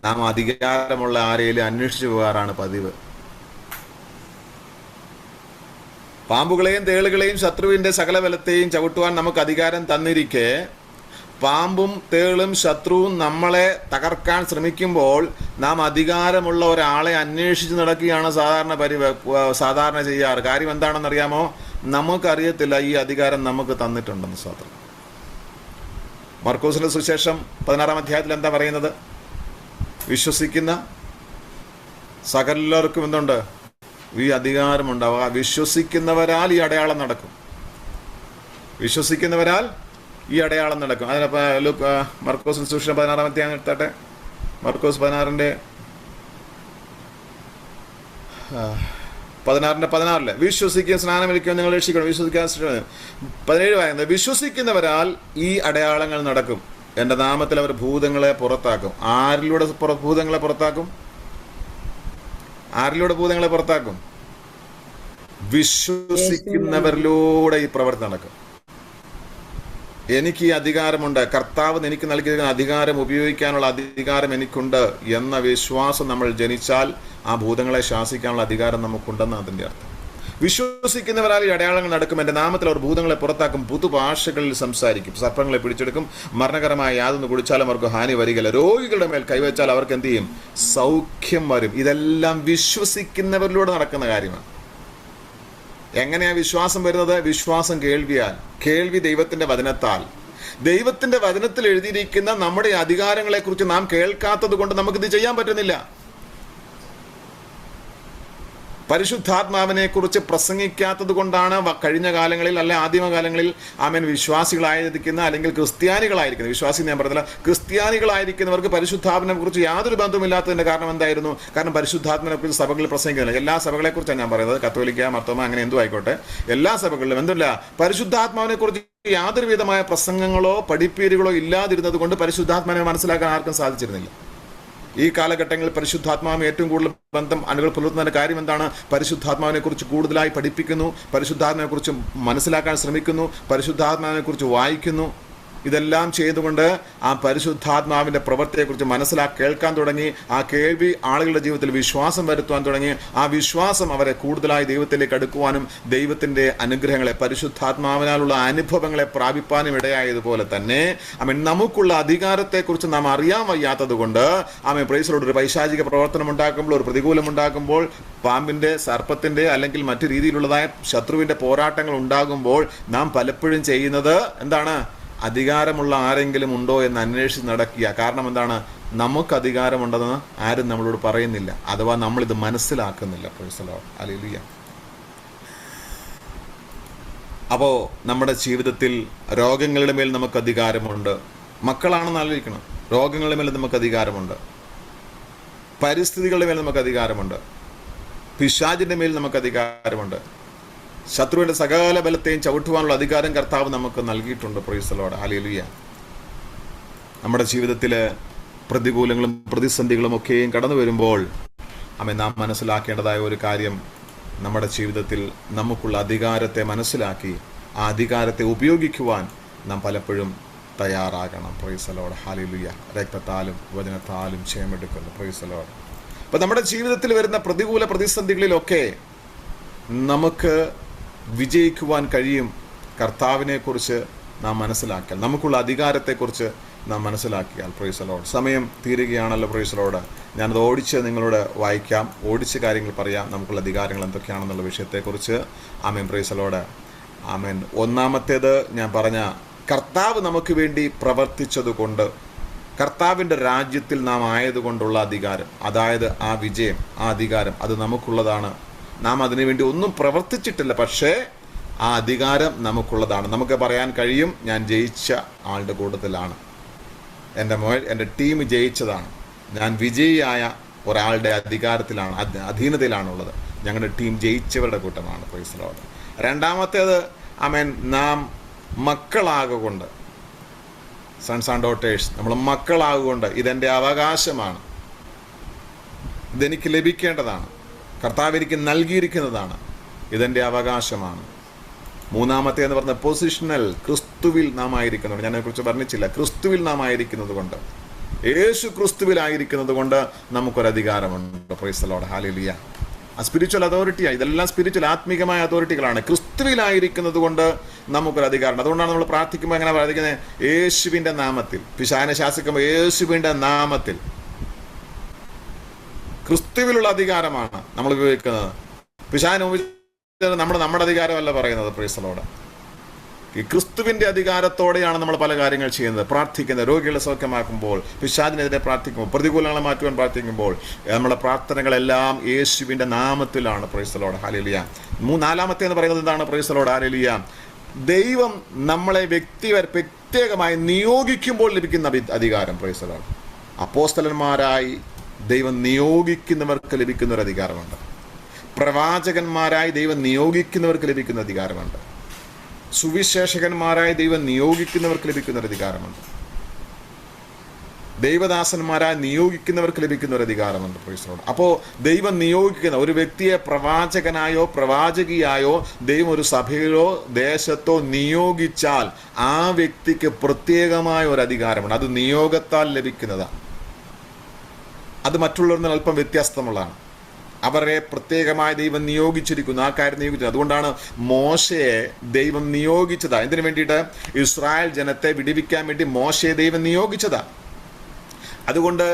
നാം അധികാരമുള്ള ആരെയും അന്വേഷിച്ചു പോകാറാണ് പതിവ്. പാമ്പുകളെയും തേളുകളെയും ശത്രുവിന്റെ സകല ബലത്തെയും ചവിട്ടുവാൻ നമുക്ക് അധികാരം തന്നിരിക്കെ, പാമ്പും തേളും ശത്രുവും നമ്മളെ തകർക്കാൻ ശ്രമിക്കുമ്പോൾ നാം അധികാരമുള്ള ഒരാളെ അന്വേഷിച്ച് നടക്കുകയാണ് സാധാരണ ചെയ്യാറ്. കാര്യം എന്താണെന്നറിയാമോ? നമുക്കറിയത്തില്ല ഈ അധികാരം നമുക്ക് തന്നിട്ടുണ്ടെന്ന്. സ്തോത്രം. മർക്കോസിന്റെ സുവിശേഷം 16-ാം അധ്യായത്തിൽ എന്താ പറയുന്നത്? വിശ്വസിക്കുന്ന സകലർക്കും എന്തുണ്ട്? ഈ അധികാരമുണ്ടാവുക. വിശ്വസിക്കുന്നവരാൽ ഈ അടയാളം നടക്കും. വിശ്വസിക്കുന്നവരാൽ ഈ അടയാളം നടക്കും. അതിനപ്പോൾ മർക്കോസിന്റെ സുവിശേഷം 16-ാം അധ്യായം എടുത്താട്ടെ. മർക്കോസ് 16:14 വിശ്വസിക്കുക, സ്നാനമേൽക്കുക, നിങ്ങൾ രക്ഷിക്കണം, വിശ്വസിക്കാൻ 17 വായന, വിശ്വസിക്കുന്നവരാൽ ഈ അടയാളങ്ങൾ നടക്കും. എൻ്റെ നാമത്തിൽ അവർ ഭൂതങ്ങളെ പുറത്താക്കും. ആരിലൂടെ ഭൂതങ്ങളെ പുറത്താക്കും? ആരിലൂടെ ഭൂതങ്ങളെ പുറത്താക്കും? വിശ്വസിക്കുന്നവരിലൂടെ ഈ പ്രവൃത്തി നടക്കും. എനിക്ക് ഈ അധികാരമുണ്ട്, കർത്താവ് എനിക്ക് നൽകിയിരിക്കുന്ന അധികാരം ഉപയോഗിക്കാനുള്ള അധികാരം എനിക്കുണ്ട് എന്ന വിശ്വാസം നമ്മൾ ജനിച്ചാൽ ആ ഭൂതങ്ങളെ ശാസിക്കാനുള്ള അധികാരം നമുക്കുണ്ടെന്ന് അതിൻ്റെ അർത്ഥം. വിശ്വസിക്കുന്നവരാൽ ഈ അടയാളങ്ങൾ നടക്കും, എൻ്റെ നാമത്തിൽ അവർ ഭൂതങ്ങളെ പുറത്താക്കും, പുതുഭാഷകളിൽ സംസാരിക്കും, സർപ്പങ്ങളെ പിടിച്ചെടുക്കും, മരണകരമായ യാതൊന്ന് കുടിച്ചാലും അവർക്ക് ഹാനി വരികയില്ല, രോഗികളുടെ മേൽ കൈവച്ചാൽ അവർക്ക് എന്ത് ചെയ്യും? സൗഖ്യം വരും. ഇതെല്ലാം വിശ്വസിക്കുന്നവരിലൂടെ നടക്കുന്ന കാര്യമാണ്. എങ്ങനെയാ വിശ്വാസം വരുന്നത്? വിശ്വാസം കേൾവിയാൽ, കേൾവി ദൈവത്തിന്റെ വചനത്താൽ. ദൈവത്തിന്റെ വചനത്തിൽ എഴുതിയിരിക്കുന്ന നമ്മുടെ അധികാരങ്ങളെക്കുറിച്ച് നാം കേൾക്കാത്തത് കൊണ്ട് നമുക്കിത് ചെയ്യാൻ പറ്റുന്നില്ല. പരിശുദ്ധാത്മാവിനെ കുറിച്ച് പ്രസംഗിക്കാത്തത് കൊണ്ടാണ് കഴിഞ്ഞ കാലങ്ങളിൽ, അല്ലെ ആദിമകാലങ്ങളിൽ വിശ്വാസികളായിരിക്കുന്ന അല്ലെങ്കിൽ ക്രിസ്ത്യാനികളായിരിക്കുന്നത്, വിശ്വാസി ഞാൻ പറഞ്ഞില്ല, ക്രിസ്ത്യാനികളായിരിക്കുന്നവർക്ക് പരിശുദ്ധാത്മാവിനെ കുറിച്ച് യാതൊരു ബന്ധമില്ലാത്തതിന്റെ കാരണം എന്തായിരുന്നു? കാരണം പരിശുദ്ധാത്മാവിനെ കുറിച്ച് സഭകളിൽ പ്രസംഗിക്കുന്നില്ല. എല്ലാ സഭകളെ കുറിച്ചാണ് ഞാൻ പറയുന്നത്, കത്തോലിക്ക, മർത്തോമ, അങ്ങനെ എന്തും ആയിക്കോട്ടെ, എല്ലാ സഭകളിലും എന്തില്ല, പരിശുദ്ധാത്മാവിനെ കുറിച്ച് യാതൊരു വിധമായ പ്രസംഗങ്ങളോ പഠിപ്പീരുകളോ ഇല്ലാതിരുന്നത് കൊണ്ട് പരിശുദ്ധാത്മാവിനെ മനസ്സിലാക്കാൻ ആർക്കും സാധിച്ചിരുന്നില്ല. ഈ കാലഘട്ടങ്ങളിൽ പരിശുദ്ധാത്മാവിന് ഏറ്റവും കൂടുതൽ ബന്ധം അണികൾ പുലർത്തുന്നതിന്റെ കാര്യം എന്താണ്? പരിശുദ്ധാത്മാവിനെ കുറിച്ച് കൂടുതലായി പഠിപ്പിക്കുന്നു, പരിശുദ്ധാത്മാവിനെ കുറിച്ച് മനസ്സിലാക്കാൻ ശ്രമിക്കുന്നു, പരിശുദ്ധാത്മാവിനെ കുറിച്ച് വായിക്കുന്നു. ഇതെല്ലാം ചെയ്തുകൊണ്ട് ആ പരിശുദ്ധാത്മാവിന്റെ പ്രവൃത്തിയെക്കുറിച്ച് കേൾക്കാൻ തുടങ്ങി. ആ കേൾവി ആളുകളുടെ ജീവിതത്തിൽ വിശ്വാസം വരുത്തുവാൻ തുടങ്ങി. ആ വിശ്വാസം അവരെ കൂടുതലായി ദൈവത്തിലേക്ക് അടുക്കുവാനും ദൈവത്തിന്റെ അനുഗ്രഹങ്ങളെ, പരിശുദ്ധാത്മാവിനാലുള്ള അനുഭവങ്ങളെ പ്രാപിപ്പാനും ഇടയായതുപോലെ തന്നെ നമുക്കുള്ള അധികാരത്തെക്കുറിച്ച് നാം അറിയാൻ വയ്യാത്തത് കൊണ്ട് പ്രൈസലോട് ഒരു പൈശാചിക പ്രവർത്തനം ഉണ്ടാക്കുമ്പോൾ, ഒരു പ്രതികൂലം ഉണ്ടാക്കുമ്പോൾ, പാമ്പിന്റെ, സർപ്പത്തിന്റെ അല്ലെങ്കിൽ മറ്റു രീതിയിലുള്ളതായ ശത്രുവിന്റെ പോരാട്ടങ്ങൾ ഉണ്ടാകുമ്പോൾ നാം പലപ്പോഴും ചെയ്യുന്നത് എന്താണ്? അധികാരമുള്ള ആരെങ്കിലും ഉണ്ടോ എന്ന് അന്വേഷിച്ച് നടക്കുക. കാരണം എന്താണ്? നമുക്ക് അധികാരമുണ്ടെന്ന് ആരും നമ്മളോട് പറയുന്നില്ല, അഥവാ നമ്മളിത് മനസ്സിലാക്കുന്നില്ല. Price the Lord, hallelujah. അപ്പോൾ നമ്മുടെ ജീവിതത്തിൽ രോഗങ്ങളുടെ മേൽ നമുക്ക് അധികാരമുണ്ട്. മക്കളാണെന്ന് ആലോചിക്കണം. രോഗങ്ങളുടെ മേൽ നമുക്ക് അധികാരമുണ്ട്, പരിസ്ഥിതികളുടെ മേൽ നമുക്ക് അധികാരമുണ്ട്, പിശാചിന്റെ മേൽ നമുക്ക് അധികാരമുണ്ട്, ശത്രുവിന്റെ സകല ബലത്തെയും ചവിട്ടുവാനുള്ള അധികാരം കർത്താവ് നമുക്ക് നൽകിയിട്ടുണ്ട്. Price the Lord, hallelujah. നമ്മുടെ ജീവിതത്തില് പ്രതികൂലങ്ങളും പ്രതിസന്ധികളും ഒക്കെയും കടന്നു വരുമ്പോൾ നാം മനസ്സിലാക്കേണ്ടതായ ഒരു കാര്യം, നമ്മുടെ ജീവിതത്തിൽ നമുക്കുള്ള അധികാരത്തെ മനസ്സിലാക്കി ആ അധികാരത്തെ ഉപയോഗിക്കുവാൻ നാം പലപ്പോഴും തയ്യാറാകണം. Praise the Lord, hallelujah. രക്തത്താലും വചനത്താലും ജയമെടുക്കുന്നു. Praise the Lord. അപ്പൊ നമ്മുടെ ജീവിതത്തിൽ വരുന്ന പ്രതികൂല പ്രതിസന്ധികളിലൊക്കെ നമുക്ക് വിജയിക്കുവാൻ കഴിയും കർത്താവിനെ കുറിച്ച് നാം മനസ്സിലാക്കിയാൽ, നമുക്കുള്ള അധികാരത്തെക്കുറിച്ച് നാം മനസ്സിലാക്കിയാൽ. Price the Lord. സമയം തീരുകയാണല്ലോ. Price the Lord. ഞാനത് ഓടിച്ച് നിങ്ങളോട് വായിക്കാം, ഓടിച്ച് കാര്യങ്ങൾ പറയാം, നമുക്കുള്ള അധികാരങ്ങൾ എന്തൊക്കെയാണെന്നുള്ള വിഷയത്തെക്കുറിച്ച്. Amen. Praise the Lord. Amen. ഒന്നാമത്തേത് ഞാൻ പറഞ്ഞ, കർത്താവ് നമുക്ക് വേണ്ടി പ്രവർത്തിച്ചതുകൊണ്ട്, കർത്താവിൻ്റെ രാജ്യത്തിൽ നാം ആയതുകൊണ്ടുള്ള അധികാരം, അതായത് ആ വിജയം, ആ അധികാരം അത് നമുക്കുള്ളതാണ്. നാം അതിനുവേണ്ടി ഒന്നും പ്രവർത്തിച്ചിട്ടില്ല, പക്ഷേ ആ അധികാരം നമുക്കുള്ളതാണ്. നമുക്ക് പറയാൻ കഴിയും, ഞാൻ ജയിച്ച ആളുടെ കൂട്ടത്തിലാണ്, എൻ്റെ ടീം ജയിച്ചതാണ്, ഞാൻ വിജയിയായ ഒരാളുടെ അധികാരത്തിലാണ്, അധീനതയിലാണുള്ളത്, ഞങ്ങളുടെ ടീം ജയിച്ചവരുടെ കൂട്ടമാണ്. Price the Lord. രണ്ടാമത്തേത് നാം മക്കളാകൊണ്ട്, സൺസ് ആൻഡ് ഡോട്ടേഴ്സ്, നമ്മൾ മക്കളാകൊണ്ട് ഇതെൻ്റെ അവകാശമാണ്, ഇതെനിക്ക് ലഭിക്കേണ്ടതാണ്, കർത്താവ് എനിക്ക് നൽകിയിരിക്കുന്നതാണ്, ഇതെൻ്റെ അവകാശമാണ്. മൂന്നാമത്തെ എന്ന് പറഞ്ഞ പൊസിഷണൽ, ക്രിസ്തുവിൽ നാം ആയിരിക്കുന്നത്. ഞാൻ അതിനെക്കുറിച്ച് പറഞ്ഞിട്ടില്ല. ക്രിസ്തുവിൽ നാം ആയിരിക്കുന്നത് കൊണ്ട്, യേശു ക്രിസ്തുവിലായിരിക്കുന്നത് കൊണ്ട് നമുക്കൊരധികാരമുണ്ട്. Praise the Lord, hallelujah. ആ സ്പിരിച്വൽ അതോറിറ്റിയാണ്, ഇതെല്ലാം സ്പിരിച്വൽ ആത്മീകമായ അതോറിറ്റികളാണ്. ക്രിസ്തുവിലായിരിക്കുന്നത് കൊണ്ട് നമുക്കൊരധികാരം. അതുകൊണ്ടാണ് നമ്മൾ പ്രാർത്ഥിക്കുമ്പോൾ എങ്ങനെ പ്രാർത്ഥിക്കുന്നത്? യേശുവിൻ്റെ നാമത്തിൽ. പിശാചിനെ ശാസിക്കുമ്പോൾ യേശുവിൻ്റെ നാമത്തിൽ. ക്രിസ്തുവിലുള്ള അധികാരമാണ് നമ്മൾ ഉപയോഗിക്കുന്നത്. പിശാചിനെ നമ്മുടെ അധികാരമല്ല പറയുന്നത്. Price the Lord. ഈ ക്രിസ്തുവിൻ്റെ അധികാരത്തോടെയാണ് നമ്മൾ പല കാര്യങ്ങൾ ചെയ്യുന്നത്. പ്രാർത്ഥിക്കുന്നത്, രോഗികളെ സൗഖ്യമാക്കുമ്പോൾ, പിശാചിനെതിരെ പ്രാർത്ഥിക്കുമ്പോൾ, പ്രതികൂലങ്ങളെ മാറ്റുവാൻ പ്രാർത്ഥിക്കുമ്പോൾ, നമ്മുടെ പ്രാർത്ഥനകളെല്ലാം യേശുവിൻ്റെ നാമത്തിലാണ്. Praise the Lord, hallelujah. നാലാമത്തെ എന്ന് പറയുന്നത് എന്താണ്? Praise the Lord, hallelujah. ദൈവം നമ്മളെ പ്രത്യേകമായി നിയോഗിക്കുമ്പോൾ ലഭിക്കുന്ന അധികാരം. Price the Lord. അപ്പോസ്തലന്മാരായി ദൈവം നിയോഗിക്കുന്നവർക്ക് ലഭിക്കുന്ന ഒരു അധികാരമുണ്ട്. പ്രവാചകന്മാരായി ദൈവം നിയോഗിക്കുന്നവർക്ക് ലഭിക്കുന്ന അധികാരമുണ്ട്. സുവിശേഷകന്മാരായി ദൈവം നിയോഗിക്കുന്നവർക്ക് ലഭിക്കുന്ന ഒരു അധികാരമുണ്ട്. ദൈവദാസന്മാരായി നിയോഗിക്കുന്നവർക്ക് ലഭിക്കുന്ന ഒരു അധികാരമുണ്ട്. Price the Lord. അപ്പോൾ ദൈവം നിയോഗിക്കുന്ന ഒരു വ്യക്തിയെ പ്രവാചകനായോ പ്രവാചകിയായോ ദൈവം ഒരു സഭയിലോ ദേശത്തോ നിയോഗിച്ചാൽ ആ വ്യക്തിക്ക് പ്രത്യേകമായ ഒരു അധികാരമുണ്ട്. അത് നിയോഗത്താൽ ലഭിക്കുന്നതാണ്. അത് മറ്റുള്ളവരിൽ നിന്ന് അല്പം വ്യത്യസ്തമുള്ളതാണ്. അവരെ പ്രത്യേകമായി ദൈവം നിയോഗിച്ചിരിക്കുന്നു, ആ കാര്യം നിയോഗിച്ചത്. അതുകൊണ്ടാണ് മോശയെ ദൈവം നിയോഗിച്ചതാ. എന്തിനു വേണ്ടിയിട്ട്? ഇസ്രായേൽ ജനത്തെ വിടുവിക്കാൻ വേണ്ടി മോശയെ ദൈവം നിയോഗിച്ചതാ. അതുകൊണ്ട്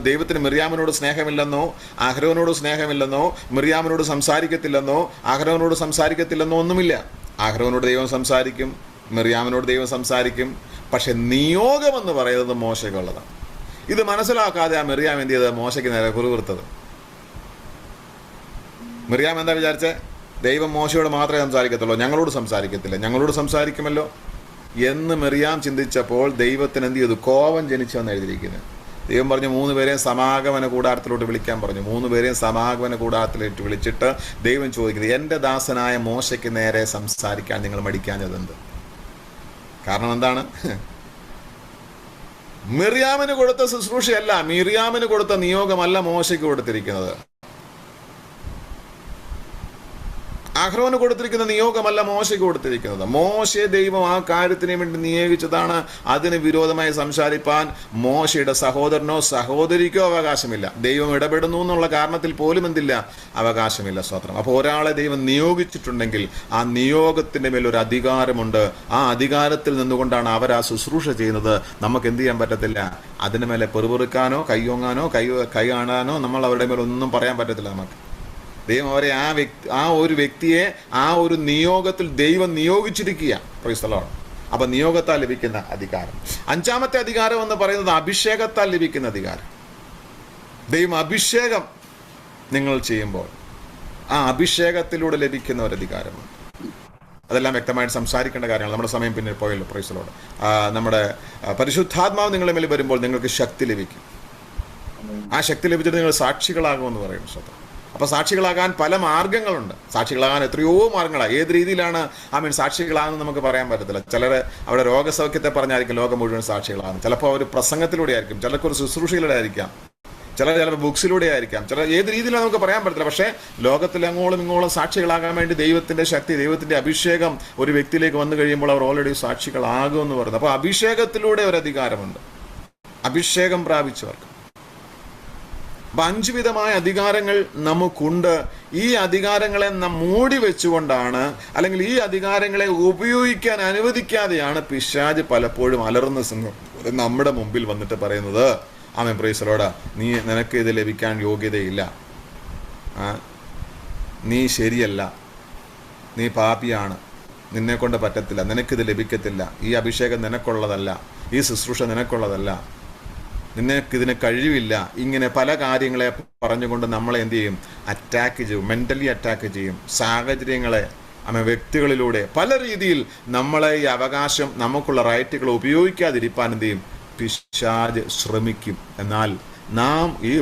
ദൈവത്തിന് മിർയാമിനോട് സ്നേഹമില്ലെന്നോ, അഹരോനോട് സ്നേഹമില്ലെന്നോ, മിർയാമിനോട് സംസാരിക്കത്തില്ലെന്നോ, അഹരോനോട് സംസാരിക്കത്തില്ലെന്നോ ഒന്നുമില്ല. അഹരോനോട് ദൈവം സംസാരിക്കും, മിർയാമിനോട് ദൈവം സംസാരിക്കും. പക്ഷെ നിയോഗമെന്ന് പറയുന്നത് മോശയ്ക്കുള്ളതാണ്. ഇത് മനസ്സിലാക്കാതെ ആ മിർയാം എന്ത് ചെയ്തത്? മോശയ്ക്ക് നേരെ കുറുകുറുത്തത്. മിർയാം എന്താ വിചാരിച്ചേ? ദൈവം മോശയോട് മാത്രമേ സംസാരിക്കത്തുള്ളൂ, ഞങ്ങളോട് സംസാരിക്കത്തില്ല. ഞങ്ങളോട് സംസാരിക്കുമല്ലോ എന്ന് മിർയാം ചിന്തിച്ചപ്പോൾ ദൈവത്തിന് എന്ത് ചെയ്തു? കോപം ജനിച്ചെന്ന് എഴുതിയിരിക്കുന്നത്. ദൈവം പറഞ്ഞു 3 പേരെയും സമാഗമന കൂടാരത്തിലോട്ട് വിളിക്കാൻ പറഞ്ഞു. 3 പേരെയും സമാഗമന കൂടാരത്തിലോട്ട് വിളിച്ചിട്ട് ദൈവം ചോദിക്കുന്നത്, എൻ്റെ ദാസനായ മോശയ്ക്ക് നേരെ സംസാരിക്കാൻ നിങ്ങൾ മടിക്കാഞ്ഞതെന്ത്? കാരണം എന്താണ്? മിർയാമിന് കൊടുത്ത ശുശ്രൂഷയല്ല, മിർയാമിന് കൊടുത്ത നിയോഗമല്ല മോശയ്ക്ക് കൊടുത്തിരിക്കുന്നത്. അഹ്റോന് കൊടുത്തിരിക്കുന്ന നിയോഗമല്ല മോശയ്ക്ക് കൊടുത്തിരിക്കുന്നത്. മോശയെ ദൈവം ആ കാര്യത്തിന് വേണ്ടി നിയോഗിച്ചതാണ്. അതിന് വിരോധമായി സംസാരിപ്പാൻ മോശയുടെ സഹോദരനോ സഹോദരിക്കോ അവകാശമില്ല. ദൈവം ഇടപെടുന്നു എന്നുള്ള കാരണത്തിൽ പോലും എന്തില്ല? അവകാശമില്ല. സ്തോത്രം. അപ്പോൾ ഒരാളെ ദൈവം നിയോഗിച്ചിട്ടുണ്ടെങ്കിൽ ആ നിയോഗത്തിൻ്റെ മേലൊരു അധികാരമുണ്ട്. ആ അധികാരത്തിൽ നിന്നുകൊണ്ടാണ് അവർ ആ ശുശ്രൂഷ ചെയ്യുന്നത്. നമുക്ക് എന്ത് ചെയ്യാൻ പറ്റത്തില്ല? അതിന് മേലെ പെറുപെറുക്കാനോ കൈയോങ്ങാനോ കൈ കാണാനോ നമ്മൾ അവരുടെ മേലൊന്നും പറയാൻ പറ്റത്തില്ല. നമുക്ക് ദൈവം അവരെ ആ ഒരു വ്യക്തിയെ ആ ഒരു നിയോഗത്തിൽ ദൈവം നിയോഗിച്ചിരിക്കുക. Price the Lord. അപ്പം നിയോഗത്താൽ ലഭിക്കുന്ന അധികാരം. 5ാമത്തെ അധികാരം എന്ന് പറയുന്നത് അഭിഷേകത്താൽ ലഭിക്കുന്ന അധികാരം. ദൈവം അഭിഷേകം നിങ്ങൾ ചെയ്യുമ്പോൾ ആ അഭിഷേകത്തിലൂടെ ലഭിക്കുന്ന ഒരു അധികാരമാണ്. അതെല്ലാം വ്യക്തമായിട്ട് സംസാരിക്കേണ്ട കാര്യങ്ങൾ. നമ്മുടെ സമയം പിന്നെ പോയല്ലോ. Price the Lord. നമ്മുടെ പരിശുദ്ധാത്മാവ് നിങ്ങളുടെ മേൽ വരുമ്പോൾ നിങ്ങൾക്ക് ശക്തി ലഭിക്കും. ആ ശക്തി ലഭിച്ചിട്ട് നിങ്ങൾ സാക്ഷികളാകുമെന്ന് പറയുന്നു. സ്വന്തം. അപ്പോൾ സാക്ഷികളാകാൻ പല മാർഗങ്ങളുണ്ട്. സാക്ഷികളാകാൻ എത്രയോ മാർഗങ്ങളാണ്. ഏത് രീതിയിലാണ് സാക്ഷികളാണെന്ന് നമുക്ക് പറയാൻ പറ്റത്തില്ല. ചിലർ അവിടെ രോഗസൗഖ്യത്തെ പറഞ്ഞായിരിക്കും ലോകം മുഴുവൻ സാക്ഷികളാകും. ചിലപ്പോൾ അവർ പ്രസംഗത്തിലൂടെ ആയിരിക്കും, ചിലർക്ക് ഒരു ശുശ്രൂഷയിലൂടെ ആയിരിക്കാം, ചിലപ്പോൾ ബുക്സിലൂടെ ആയിരിക്കാം, ഏത് രീതിയിലാണ് നമുക്ക് പറയാൻ പറ്റത്തില്ല. പക്ഷേ ലോകത്തിൽ അങ്ങോളം ഇങ്ങോളം സാക്ഷികളാകാൻ വേണ്ടി ദൈവത്തിൻ്റെ ശക്തി, ദൈവത്തിൻ്റെ അഭിഷേകം ഒരു വ്യക്തിയിലേക്ക് വന്നു കഴിയുമ്പോൾ അവർ ഓൾറെഡി സാക്ഷികളാകുമെന്ന് പറയുന്നത്. അപ്പോൾ അഭിഷേകത്തിലൂടെ ഒരു അധികാരമുണ്ട്, അഭിഷേകം പ്രാപിച്ചവർക്ക്. 5 വിധമായ അധികാരങ്ങൾ നമുക്കുണ്ട്. ഈ അധികാരങ്ങളെ നാം മൂടി വെച്ചുകൊണ്ടാണ്, അല്ലെങ്കിൽ ഈ അധികാരങ്ങളെ ഉപയോഗിക്കാൻ അനുവദിക്കാതെയാണ് പിശാച് പലപ്പോഴും അലറുന്ന സിംഹം നമ്മുടെ മുമ്പിൽ വന്നിട്ട് പറയുന്നത്, ആമേൻ പ്രൈസ് ദി ലോർഡ്, നിനക്ക് ഇത് ലഭിക്കാൻ യോഗ്യതയില്ല, നീ ശരിയല്ല, നീ പാപിയാണ്, നിന്നെക്കൊണ്ട് പറ്റത്തില്ല, നിനക്കിത് ലഭിക്കത്തില്ല, ഈ അഭിഷേകം നിനക്കുള്ളതല്ല, ഈ ശുശ്രൂഷ നിനക്കുള്ളതല്ല, നിനക്കിതിന് കഴിവില്ല. ഇങ്ങനെ പല കാര്യങ്ങളെ പറഞ്ഞുകൊണ്ട് നമ്മളെ എന്ത് ചെയ്യും? അറ്റാക്ക് ചെയ്യും, മെൻ്റലി അറ്റാക്ക് ചെയ്യും. സാഹചര്യങ്ങളെ വ്യക്തികളിലൂടെ പല രീതിയിൽ നമ്മളെ ഈ അവകാശം, നമുക്കുള്ള റൈറ്റുകൾ ഉപയോഗിക്കാതിരിക്കാൻ എന്ത് ചെയ്യും? പിശാച് ശ്രമിക്കും. എന്നാൽ നാം ഈ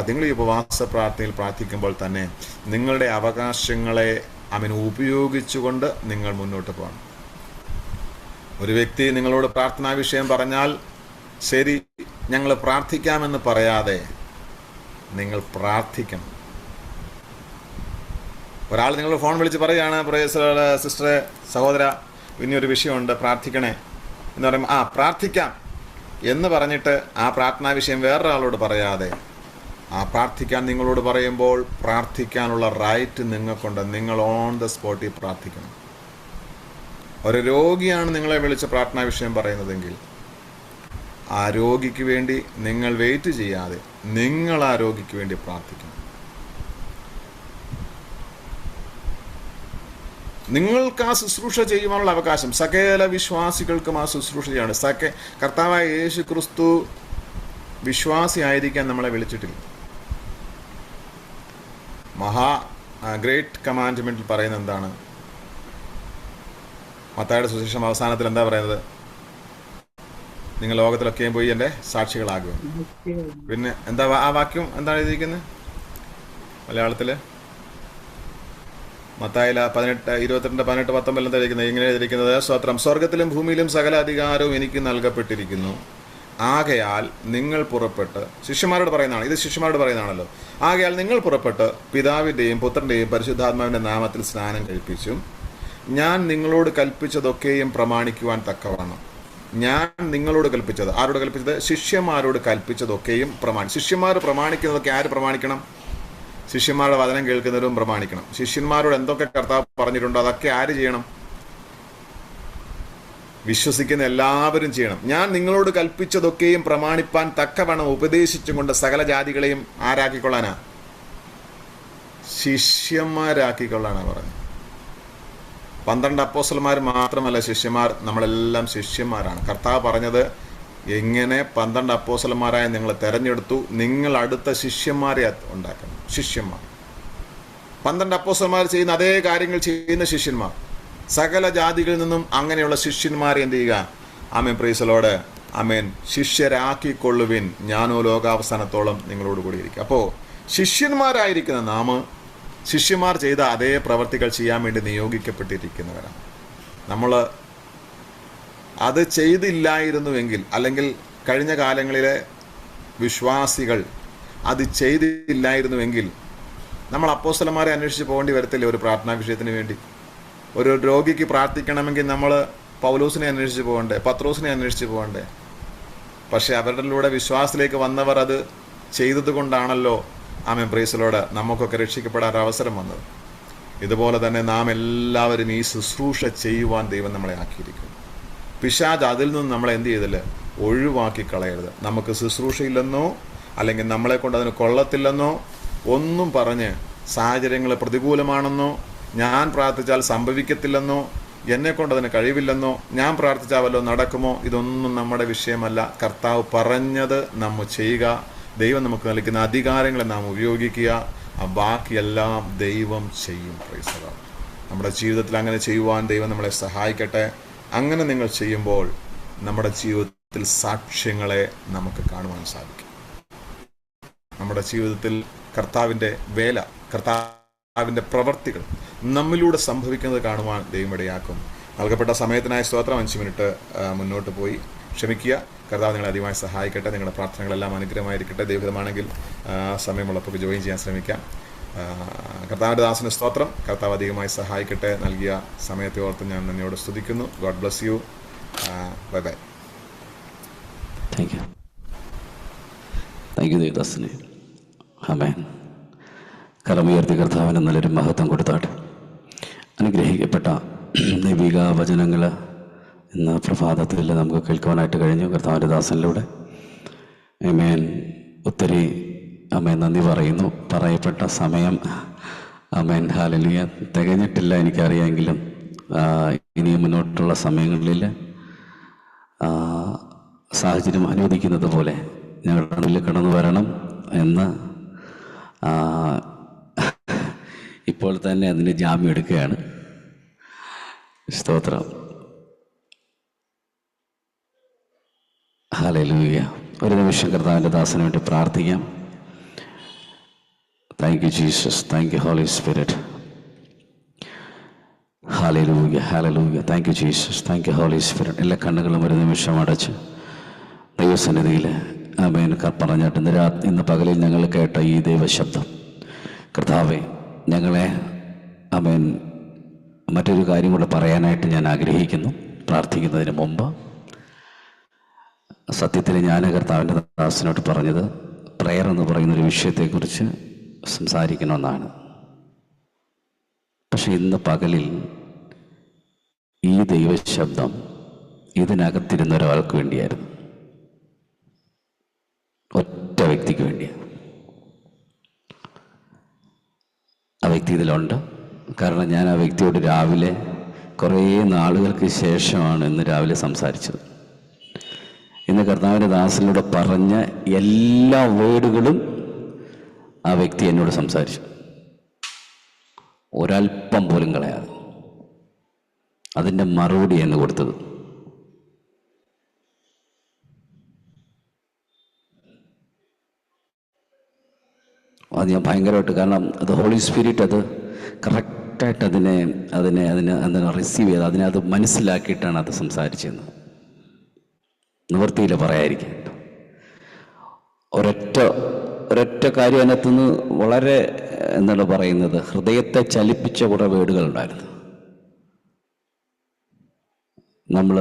നിങ്ങൾ ഈ ഉപവാസ പ്രാർത്ഥനയിൽ പ്രാർത്ഥിക്കുമ്പോൾ തന്നെ നിങ്ങളുടെ അവകാശങ്ങളെ ഉപയോഗിച്ചുകൊണ്ട് നിങ്ങൾ മുന്നോട്ട് പോകണം. ഒരു വ്യക്തി നിങ്ങളോട് പ്രാർത്ഥനാ വിഷയം പറഞ്ഞാൽ ശരി, ഞങ്ങൾ പ്രാർത്ഥിക്കാമെന്ന് പറയാതെ നിങ്ങൾ പ്രാർത്ഥിക്കണം. ഒരാൾ നിങ്ങൾ ഫോൺ വിളിച്ച് പറയുകയാണ്, സിസ്റ്ററെ, സഹോദര, ഇനിയൊരു വിഷയമുണ്ട്, പ്രാർത്ഥിക്കണേ എന്ന് പറയുമ്പോൾ പ്രാർത്ഥിക്കാം എന്ന് പറഞ്ഞിട്ട് ആ പ്രാർത്ഥനാ വിഷയം വേറൊരാളോട് പറയാതെ പ്രാർത്ഥിക്കാൻ നിങ്ങളോട് പറയുമ്പോൾ പ്രാർത്ഥിക്കാനുള്ള റൈറ്റ് നിങ്ങൾക്കുണ്ട്. നിങ്ങൾ ഓൺ ദ സ്പോട്ടിൽ പ്രാർത്ഥിക്കണം. ഒരു രോഗിയാണ് നിങ്ങളെ വിളിച്ച് പ്രാർത്ഥനാ വിഷയം പറയുന്നതെങ്കിൽ ആ രോഗിക്ക് വേണ്ടി നിങ്ങൾ വെയിറ്റ് ചെയ്യാതെ നിങ്ങൾ ആ രോഗിക്ക് വേണ്ടി പ്രാർത്ഥിക്കണം. നിങ്ങൾക്ക് ആ ശുശ്രൂഷ ചെയ്യുവാനുള്ള അവകാശം സകല വിശ്വാസികൾക്കും ആ ശുശ്രൂഷ ചെയ്യാണ്. കർത്താവായ യേശു ക്രിസ്തു വിശ്വാസി ആയിരിക്കാൻ നമ്മളെ വിളിച്ചിട്ടില്ല. ഗ്രേറ്റ് കമാൻഡ്മെന്റിൽ പറയുന്നത് എന്താണ്? മത്തായിയുടെ സുവിശേഷം അവസാനത്തിൽ എന്താ പറയുന്നത്? നിങ്ങൾ ലോകത്തിലൊക്കെയും പോയി എൻ്റെ സാക്ഷികളാകും. പിന്നെ എന്താ ആ വാക്യം എന്താണ് എഴുതിയിരിക്കുന്നത് മലയാളത്തില്? മത്തായില 22:18-19 എന്താ എഴുതിയിരിക്കുന്നത്? ഇങ്ങനെ എഴുതിയിരിക്കുന്നത്, സ്തോത്രം, സ്വർഗത്തിലും ഭൂമിയിലും സകല അധികാരവും എനിക്ക് നൽകപ്പെട്ടിരിക്കുന്നു. ആകയാൽ നിങ്ങൾ പുറപ്പെട്ട്, ശിഷ്യന്മാരോട് പറയുന്നതാണ് ഇത്, ശിഷ്യന്മാരോട് പറയുന്നതാണല്ലോ. ആകയാൽ നിങ്ങൾ പുറപ്പെട്ട് പിതാവിൻ്റെയും പുത്രൻ്റെയും പരിശുദ്ധാത്മാവിൻ്റെ നാമത്തിൽ സ്നാനം കഴിപ്പിച്ചും ഞാൻ നിങ്ങളോട് കൽപ്പിച്ചതൊക്കെയും പ്രമാണിക്കുവാൻ തക്കവണ്ണം. ഞാൻ നിങ്ങളോട് കൽപ്പിച്ചത്, ആരോട് കൽപ്പിച്ചത്? ശിഷ്യന്മാരോട് കൽപ്പിച്ചതൊക്കെയും ശിഷ്യന്മാർ പ്രമാണിക്കുന്നതൊക്കെ ആര് പ്രമാണിക്കണം? ശിഷ്യന്മാരുടെ വചനം കേൾക്കുന്നവരും പ്രമാണിക്കണം. ശിഷ്യന്മാരോട് എന്തൊക്കെ കർത്താവ് പറഞ്ഞിട്ടുണ്ടോ അതൊക്കെ ആര് ചെയ്യണം? വിശ്വസിക്കുന്ന എല്ലാവരും ചെയ്യണം. ഞാൻ നിങ്ങളോട് കൽപ്പിച്ചതൊക്കെയും പ്രമാണിപ്പാൻ തക്കവണ്ണം ഉപദേശിച്ചും കൊണ്ട് സകല ജാതികളെയും ആരാക്കിക്കൊള്ളാനാ? ശിഷ്യന്മാരാക്കിക്കൊള്ളാനാ പറഞ്ഞു. 12 അപ്പോസ്തലന്മാർ മാത്രമല്ല ശിഷ്യന്മാർ, നമ്മളെല്ലാം ശിഷ്യന്മാരാണ്. കർത്താവ് പറഞ്ഞത് എങ്ങനെ 12 അപ്പോസ്തലന്മാരായി നിങ്ങൾ തെരഞ്ഞെടുത്തു, നിങ്ങൾ അടുത്ത ശിഷ്യന്മാരെ ഉണ്ടാക്കണം. ശിഷ്യന്മാർ 12 അപ്പോസ്തലന്മാർ ചെയ്യുന്ന അതേ കാര്യങ്ങൾ ചെയ്യുന്ന ശിഷ്യന്മാർ, സകല ജാതികളിൽ നിന്നും അങ്ങനെയുള്ള ശിഷ്യന്മാരെ എന്ത് ചെയ്യുക? ആമേൻ, പ്രൈസ് ദി ലോർഡ്, ആമേൻ. ശിഷ്യരാക്കിക്കൊള്ളുവിൻ, ഞാനോ ലോകാവസാനത്തോളം നിങ്ങളോട് കൂടി ഇരിക്കും. അപ്പോൾ ശിഷ്യന്മാരായിരിക്കുന്ന നാം ശിഷ്യന്മാർ ചെയ്ത അതേ പ്രവർത്തികൾ ചെയ്യാൻ വേണ്ടി നിയോഗിക്കപ്പെട്ടിരിക്കുന്നവരാണ്. നമ്മൾ അത് ചെയ്തില്ലായിരുന്നുവെങ്കിൽ, അല്ലെങ്കിൽ കഴിഞ്ഞ കാലങ്ങളിലെ വിശ്വാസികൾ അത് ചെയ്തില്ലായിരുന്നുവെങ്കിൽ നമ്മൾ അപ്പോസ്തലന്മാരെ അന്വേഷിച്ച് പോകേണ്ടി വരത്തില്ലേ? ഒരു പ്രാർത്ഥനാ വിഷയത്തിന് വേണ്ടി ഒരു രോഗിക്ക് പ്രാർത്ഥിക്കണമെങ്കിൽ നമ്മൾ പൗലോസിനെ അന്വേഷിച്ച് പോകണ്ടേ? പത്രോസിനെ അന്വേഷിച്ച് പോകണ്ടേ? പക്ഷെ അവരുടെ വിശ്വാസത്തിലേക്ക് വന്നവർ അത് ചെയ്തത് കൊണ്ടാണല്ലോ, ആമേൻ, പ്രൈസ് ദി ലോർഡ്, നമുക്കൊക്കെ രക്ഷിക്കപ്പെടാൻ അവസരം വന്നത്. ഇതുപോലെ തന്നെ നാം എല്ലാവരും ഈ ശുശ്രൂഷ ചെയ്യുവാൻ ദൈവം നമ്മളെ ആക്കിയിരിക്കുന്നു. പിശാച് അതിൽ നിന്ന് നമ്മളെ എന്ത് ചെയ്തില്ല? ഒഴിവാക്കി കളയരുത്. നമുക്ക് ശുശ്രൂഷയില്ലെന്നോ അല്ലെങ്കിൽ നമ്മളെ കൊണ്ട് അതിന് കൊള്ളത്തില്ലെന്നോ ഒന്നും പറഞ്ഞ് സാഹചര്യങ്ങൾ പ്രതികൂലമാണെന്നോ, ഞാൻ പ്രാർത്ഥിച്ചാൽ സംഭവിക്കത്തില്ലെന്നോ, എന്നെക്കൊണ്ട് അതിന് കഴിവില്ലെന്നോ, ഞാൻ പ്രാർത്ഥിച്ചാൽ വല്ലോ നടക്കുമോ, ഇതൊന്നും നമ്മുടെ വിഷയമല്ല. കർത്താവ് പറഞ്ഞത് നമ്മൾ ചെയ്യുക, ദൈവം നമുക്ക് നൽകുന്ന അധികാരങ്ങളെ നാം ഉപയോഗിക്കുക, ബാക്കിയെല്ലാം ദൈവം ചെയ്യും. Price the Lord. നമ്മുടെ ജീവിതത്തിൽ അങ്ങനെ ചെയ്യുവാൻ ദൈവം നമ്മളെ സഹായിക്കട്ടെ. അങ്ങനെ നിങ്ങൾ ചെയ്യുമ്പോൾ നമ്മുടെ ജീവിതത്തിൽ സാക്ഷ്യങ്ങളെ നമുക്ക് കാണുവാൻ സാധിക്കും. നമ്മുടെ ജീവിതത്തിൽ കർത്താവിൻ്റെ വേല, കർത്താവിൻ്റെ പ്രവർത്തികൾ നമ്മിലൂടെ സംഭവിക്കുന്നത് കാണുവാൻ ദൈവം ഇടയാക്കും. നൽകപ്പെട്ട സമയത്തിനായ സ്തോത്രം. 5 മിനിറ്റ് മുന്നോട്ട് പോയി ക്ഷമിക്കുക. കർത്താവ് നിങ്ങളെ അധികമായി സഹായിക്കട്ടെ. നിങ്ങളുടെ പ്രാർത്ഥനകളെല്ലാം അനുഗ്രഹമായിരിക്കട്ടെ. ദൈവഹിതമാണെങ്കിൽ സമയമുള്ളപ്പോൾ ജോയിൻ ചെയ്യാൻ ശ്രമിക്കാം. കർത്താവിൻ്റെ ദാസന് സ്തോത്രം. കർത്താവ് അധികമായി സഹായിക്കട്ടെ. നൽകിയ സമയത്തെ ഓർത്ത് ഞാൻ നന്ദിയോട് സ്തുതിക്കുന്നു. God bless you. Bye bye. Thank you ദേവദാസനെ. ആമേൻ. കരമുയർത്തി കർത്താവിന് നല്ലൊരു മഹത്വം കൊടുത്താട്ടെ. അനുഗ്രഹിക്കപ്പെട്ട ദൈവിക വചനങ്ങൾ ഇന്ന് പ്രഭാതത്തിൽ നമുക്ക് കേൾക്കുവാനായിട്ട് കഴിഞ്ഞു കർത്താവിൻ്റെ ദാസനിലൂടെ. ആമേൻ. ഒത്തിരി ആമേൻ നന്ദി പറയുന്നു. പറയപ്പെട്ട സമയം ആമേൻ ഹല്ലേലൂയ തികഞ്ഞിട്ടില്ല എനിക്കറിയാമെങ്കിലും ഇനിയും മുന്നോട്ടുള്ള സമയങ്ങളിൽ സാഹചര്യം അനുവദിക്കുന്നത് പോലെ ഞങ്ങളുടെ മുന്നിൽ കടന്നു വരണം എന്ന് ഇപ്പോൾ തന്നെ അതിന് ജാമ്യം എടുക്കുകയാണ്. സ്തോത്രം. ഹല്ലേലൂയ. ഒരു നിമിഷം കർത്താവിൻ്റെ ദാസന് വേണ്ടി പ്രാർത്ഥിക്കാം. Thank you Jesus. Thank you Holy Spirit. Hallelujah, hallelujah. Thank you Jesus. Thank you Holy Spirit. എല്ലാ കണ്ണുകളും ഒരു നിമിഷം അടച്ച് ദൈവസന്നിധിയിൽ ആമേൻ പറഞ്ഞിട്ട് ഇന്ന് പകലിൽ ഞങ്ങൾ കേട്ട ഈ ദൈവശബ്ദം കർത്താവേ, ഞങ്ങളെ ആമേൻ മറ്റൊരു കാര്യം കൂടെ പറയാനായിട്ട് ഞാൻ ആഗ്രഹിക്കുന്നു. പ്രാർത്ഥിക്കുന്നതിന് മുമ്പ് സത്യത്തിൽ ഞാൻ കർത്താവിൻ്റെ ദാസനോട് പറഞ്ഞത് പ്രയർ എന്ന് പറയുന്നൊരു വിഷയത്തെക്കുറിച്ച് സംസാരിക്കണമെന്നാണ്. പക്ഷെ ഇന്ന് പകലിൽ ഈ ദൈവശബ്ദം ഇതിനകത്തിരുന്ന ഒരാൾക്ക് വേണ്ടിയായിരുന്നു, ഒറ്റ വ്യക്തിക്ക് വേണ്ടിയാണ്. ആ വ്യക്തി ഇതിലുണ്ട്. കാരണം ഞാൻ ആ വ്യക്തിയോട് രാവിലെ കുറേ നാളുകൾക്ക് ശേഷമാണ് ഇന്ന് രാവിലെ സംസാരിച്ചത്. ഇന്ന് കർത്താവിൻ്റെ ദാസനിലൂടെ പറഞ്ഞ എല്ലാ വേർഡുകളും ആ വ്യക്തി എന്നോട് സംസാരിച്ചു, ഒരൽപ്പം പോലും കളയാതെ. അതിൻ്റെ മറുപടി എന്ന് കൊടുത്തത്. അത് ഞാൻ ഭയങ്കരമായിട്ട്, കാരണം അത് ഹോളി സ്പിരിറ്റ് അത് കറക്റ്റായിട്ട് അതിനെ റിസീവ് ചെയ്ത് അതിനെ അത് മനസ്സിലാക്കിയിട്ടാണ് അത് സംസാരിച്ചത്. നിവൃത്തിയില്ല പറയാതിരിക്കാൻ. ഒരൊറ്റ കാര്യം അതിനകത്തുനിന്ന് വളരെ എന്താണ് പറയുന്നത്, ഹൃദയത്തെ ചലിപ്പിച്ച കുറേ വേർഡുകളുണ്ടായിരുന്നു. നമ്മൾ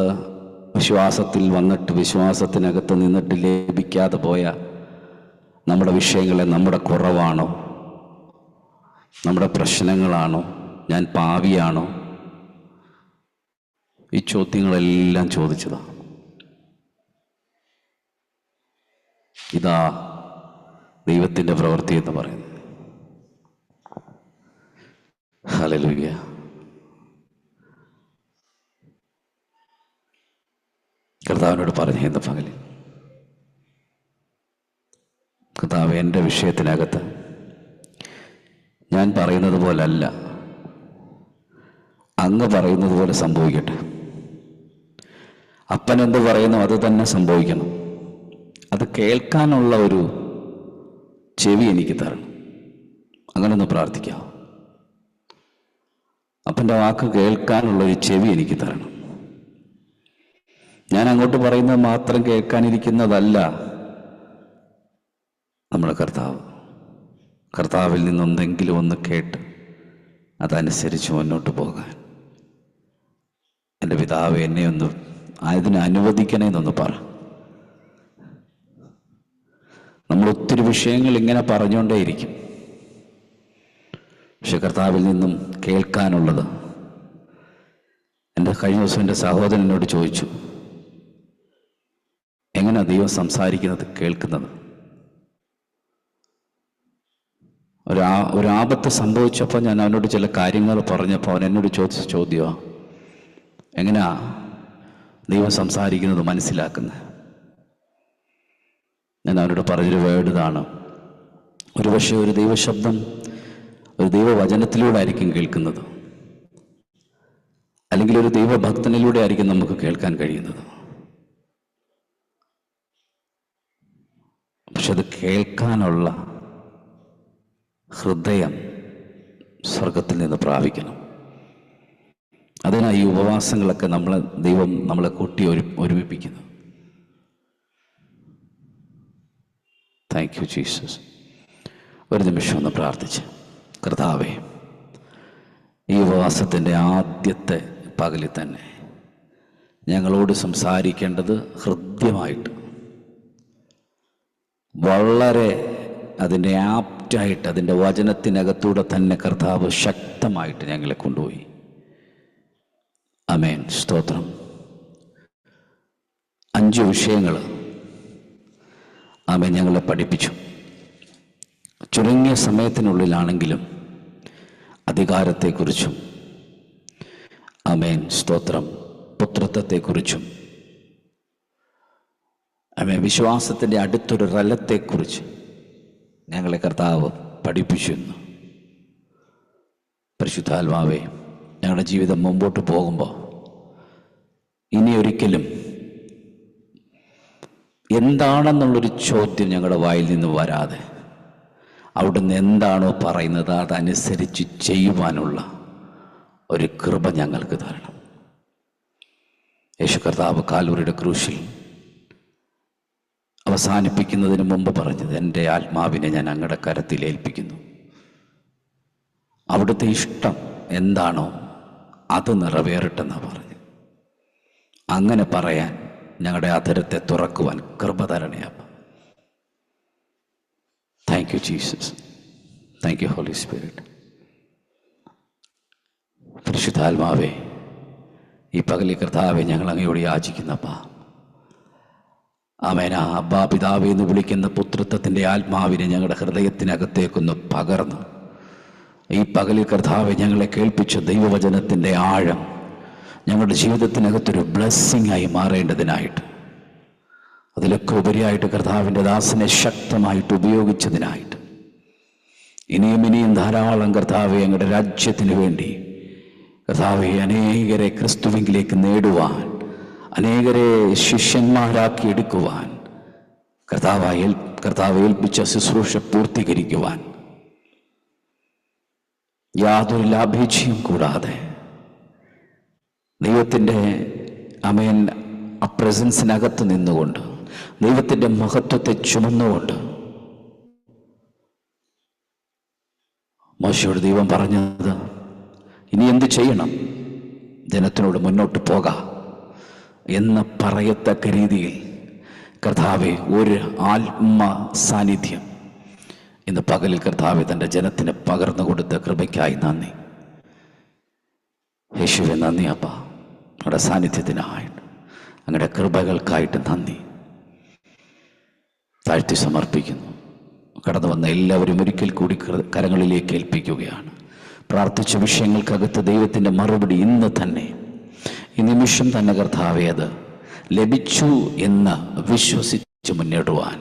വിശ്വാസത്തിൽ വന്നിട്ട് വിശ്വാസത്തിനകത്ത് നിന്നിട്ട് ലഭിക്കാതെ പോയ നമ്മുടെ വിഷയങ്ങളെ നമ്മുടെ കുറവാണോ, നമ്മുടെ പ്രശ്നങ്ങളാണോ? ഞാൻ പാവിയാണോ? ഈ ചോദ്യങ്ങളെല്ലാം ചോദിച്ചതാണ്. ഇതാ ദൈവത്തിൻ്റെ പ്രവൃത്തി എന്ന് പറയുന്നത്. ഹല്ലേലൂയ. കർത്താവിനോട് പറഞ്ഞു ഇന്ന് പകലിൽ, കർത്താവ്, എൻ്റെ വിഷയത്തിനകത്ത് ഞാൻ പറയുന്നത് പോലല്ല, അങ്ങ് പറയുന്നത് പോലെ സംഭവിക്കട്ടെ. അപ്പൻ എന്ത് പറയുന്നു അത് തന്നെ സംഭവിക്കണം. അത് കേൾക്കാനുള്ള ഒരു ചെവി എനിക്ക് തരണം. അങ്ങനെ ഒന്ന് പ്രാർത്ഥിക്കാം. അപ്പൻ്റെ വാക്ക് കേൾക്കാനുള്ളൊരു ചെവി എനിക്ക് തരണം. ഞാൻ അങ്ങോട്ട് പറയുന്നത് മാത്രം കേൾക്കാനിരിക്കുന്നതല്ല നമ്മുടെ കർത്താവ്. കർത്താവിൽ നിന്നെന്തെങ്കിലും ഒന്ന് കേട്ട് അതനുസരിച്ച് മുന്നോട്ട് പോകാൻ എൻ്റെ പിതാവ് എന്നെ ഒന്ന് അതിന് അനുവദിക്കണേന്നൊന്ന് പറ. നമ്മൾ ഒത്തിരി വിഷയങ്ങൾ ഇങ്ങനെ പറഞ്ഞുകൊണ്ടേയിരിക്കും. പക്ഷെ കർത്താവിൽ നിന്നും കേൾക്കാനുള്ളത്, എൻ്റെ കഴിഞ്ഞ ദിവസം എൻ്റെ സഹോദരൻ എന്നോട് ചോദിച്ചു, എങ്ങനെയാണ് ദൈവം സംസാരിക്കുന്നത് കേൾക്കുന്നത്? ഒരാപത്ത് സംഭവിച്ചപ്പോൾ ഞാൻ അവനോട് ചില കാര്യങ്ങൾ പറഞ്ഞപ്പോൾ അവൻ എന്നോട് ചോദിച്ച ചോദ്യമാണ്, എങ്ങനെയാ ദൈവം സംസാരിക്കുന്നത് മനസ്സിലാക്കുന്നത്? ഞാൻ അവനോട് പറഞ്ഞൊരു വേർഡ് ഇതാണ്, ഒരുപക്ഷെ ഒരു ദൈവശബ്ദം ഒരു ദൈവവചനത്തിലൂടെ ആയിരിക്കും കേൾക്കുന്നത്, അല്ലെങ്കിൽ ഒരു ദൈവഭക്തനിലൂടെ ആയിരിക്കും നമുക്ക് കേൾക്കാൻ കഴിയുന്നത്. പക്ഷെ അത് കേൾക്കാനുള്ള ഹൃദയം സ്വർഗത്തിൽ നിന്ന് പ്രാപിക്കണം. അതിനാണ് ഈ ഉപവാസങ്ങളൊക്കെ ദൈവം നമ്മളെ കൂട്ടി ഒരുമിപ്പിക്കുന്നത്. Thank you Jesus. ഒരു നിമിഷം ഒന്ന് പ്രാർത്ഥിച്ച്, കർത്താവേ, ഈ ഉപവാസത്തിൻ്റെ ആദ്യത്തെ പകലിൽ തന്നെ ഞങ്ങളോട് സംസാരിക്കേണ്ടത് ഹൃദ്യമായിട്ട്, വളരെ അതിൻ്റെ ആപ്റ്റായിട്ട്, അതിൻ്റെ വചനത്തിനകത്തൂടെ തന്നെ കർത്താവ് ശക്തമായിട്ട് ഞങ്ങളെ കൊണ്ടുപോയി. ആമേൻ. സ്തോത്രം. 5 വിഷയങ്ങൾ ആമേൻ ഞങ്ങളെ പഠിപ്പിച്ചു. ചുരുങ്ങിയ സമയത്തിനുള്ളിലാണെങ്കിലും അധികാരത്തെക്കുറിച്ചും, ആമേൻ സ്തോത്രം, പുത്രത്വത്തെക്കുറിച്ചും, ആമേൻ വിശ്വാസത്തിൻ്റെ അടുത്തൊരു റലത്തെക്കുറിച്ച് ഞങ്ങളെ കർത്താവ് പഠിപ്പിച്ചിരുന്നു. പരിശുദ്ധാത്മാവേ, ഞങ്ങളുടെ ജീവിതം മുമ്പോട്ട് പോകുമ്പോൾ ഇനി ഒരിക്കലും എന്താണെന്നുള്ളൊരു ചോദ്യം ഞങ്ങളുടെ വായിൽ നിന്ന് വരാതെ, അവിടുന്ന് എന്താണോ പറയുന്നത് അതനുസരിച്ച് ചെയ്യുവാനുള്ള ഒരു കൃപ ഞങ്ങൾക്ക് തരണം. യേശു കർത്താവ് കാൽവറിയുടെ ക്രൂശിൽ അവസാനിപ്പിക്കുന്നതിന് മുമ്പ് പറഞ്ഞത്, എൻ്റെ ആത്മാവിനെ ഞാൻ അങ്ങയുടെ കരത്തിൽ ഏൽപ്പിക്കുന്നു, അവിടുത്തെ ഇഷ്ടം എന്താണോ അത് നിറവേറട്ടെന്നാണ് പറഞ്ഞു. അങ്ങനെ പറയാൻ ഞങ്ങളുടെ അധരത്തെ തുറക്കുവാൻ കൃപ തരണയാം. Thank you Jesus. Thank you Holy Spirit. പരിശുദ്ധാത്മാവേ, ഈ പകലി കർത്താവെ ഞങ്ങൾ അങ്ങയോട് യാചിക്കുന്നപ്പാ. ആമേൻ. അബ്ബാ പിതാവേ എന്ന് വിളിക്കുന്ന പുത്രത്വത്തിൻ്റെ ആത്മാവിനെ ഞങ്ങളുടെ ഹൃദയത്തിനകത്തേക്കൊന്ന് പകർന്ന് ഈ പകലിൽ കർത്താവെ ഞങ്ങളെ കേൾപ്പിച്ച ദൈവവചനത്തിൻ്റെ ആഴം ഞങ്ങളുടെ ജീവിതത്തിനകത്തൊരു ബ്ലെസ്സിങ് ആയി മാറേണ്ടതിനായിട്ട്, അതിലൊക്കെ ഉപരിയായിട്ട് കർത്താവിൻ്റെ ദാസനെ ശക്തമായിട്ട് ഉപയോഗിച്ചതിനായിട്ട്, ഇനിയും ധാരാളം കർത്താവെ ഞങ്ങളുടെ രാജ്യത്തിന് വേണ്ടി കർത്താവെ അനേകരെ ക്രിസ്തുവിലേക്ക് നേടുവാൻ, അനേകരെ ശിഷ്യന്മാരാക്കി എടുക്കുവാൻ, കർത്താവ് ഏൽപ്പിച്ച ശുശ്രൂഷ പൂർത്തീകരിക്കുവാൻ യാതൊരു ലാഭേച്ഛയും കൂടാതെ ദൈവത്തിൻ്റെ ആമേൻ ആ പ്രസൻസിനകത്ത് നിന്നുകൊണ്ട് ദൈവത്തിൻ്റെ മഹത്വത്തെ ചുമന്നുകൊണ്ട് മോശയോട് ദൈവം പറഞ്ഞത്, ഇനി എന്ത് ചെയ്യണം? ജനത്തിനോട് മുന്നോട്ട് പോകാം എന്ന് പറയത്തക്ക രീതിയിൽ കർത്താവെ ഒരു ആത്മ സാന്നിധ്യം ഇന്ന് പകലിൽ കർത്താവെ തൻ്റെ ജനത്തിന് പകർന്നു കൊടുത്ത കൃപയ്ക്കായി നന്ദി. യേശുവെ നന്ദി അപ്പ, അങ്ങയുടെ സാന്നിധ്യത്തിനായിട്ട്, അങ്ങയുടെ കൃപകൾക്കായിട്ട് നന്ദി. താഴ്ത്തി സമർപ്പിക്കുന്നു. കടന്നു വന്ന എല്ലാവരും ഒരിക്കൽ കൂടി കരങ്ങളിലേക്ക് ഏൽപ്പിക്കുകയാണ്. പ്രാർത്ഥിച്ച വിഷയങ്ങൾക്കകത്ത് ദൈവത്തിൻ്റെ മറുപടി ഇന്ന് തന്നെ, ഈ നിമിഷം തന്നെ കർത്താവെ അത് ലഭിച്ചു എന്ന് വിശ്വസിച്ച് മുന്നേറുവാൻ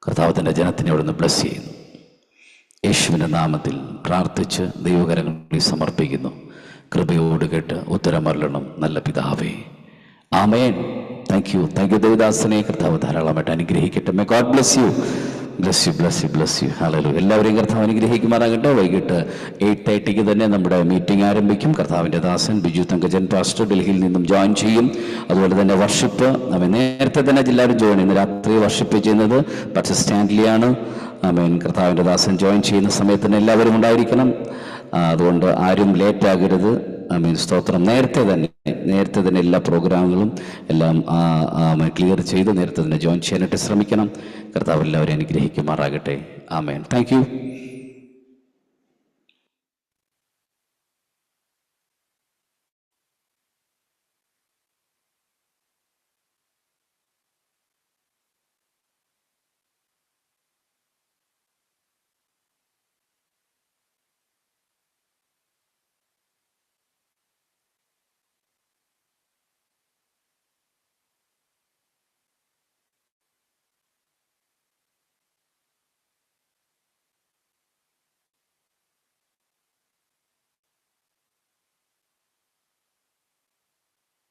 കർത്താവ് തൻ്റെ ജനത്തിനെ അവിടുന്ന് ബ്ലസ് ചെയ്യുന്നു. യേശുവിൻ്റെ നാമത്തിൽ പ്രാർത്ഥിച്ച് ദൈവകരങ്ങളിൽ സമർപ്പിക്കുന്നു. കൃപയോട് കേട്ട് ഉത്തരമരുളണം നല്ല പിതാവേ. ആമേൻ. താങ്ക് യു ദേവദാസനെ കർത്താവ് ധാരാളമായിട്ട് അനുഗ്രഹിക്കട്ടെ. May God bless U. Bless you. Hallelujah. എല്ലാവരെയും കർത്താവ് അനുഗ്രഹിക്കുമാറാകട്ടെ. വൈകിട്ട് 8:30 തന്നെ നമ്മുടെ മീറ്റിംഗ് ആരംഭിക്കും. കർത്താവിൻ്റെ ദാസൻ ബിജു തങ്കജൻ പാസ്റ്റർ ഡൽഹിയിൽ നിന്നും ജോയിൻ ചെയ്യും. അതുപോലെ തന്നെ വർഷിപ്പ് നമ്മൾ നേരത്തെ തന്നെ എല്ലാവരും ജോയിൻ ചെയ്യുന്നു. രാത്രി വർഷിപ്പ് ചെയ്യുന്നത് ബസ് സ്റ്റാൻഡിലാണ്. കർത്താവിൻ്റെ ദാസൻ ജോയിൻ ചെയ്യുന്ന സമയത്ത് തന്നെ എല്ലാവരും ഉണ്ടായിരിക്കണം. അതുകൊണ്ട് ആരും ലേറ്റ് ആകരുത്. സ്തോത്രം. നേരത്തെ തന്നെ എല്ലാ പ്രോഗ്രാമുകളും എല്ലാം ക്ലിയർ ചെയ്ത് നേരത്തെ തന്നെ ജോയിൻ ചെയ്യാനായിട്ട് ശ്രമിക്കണം. കർത്താവ് എല്ലാവരും അനുഗ്രഹിക്കുമാറാകട്ടെ. ആമേൻ. Thank U.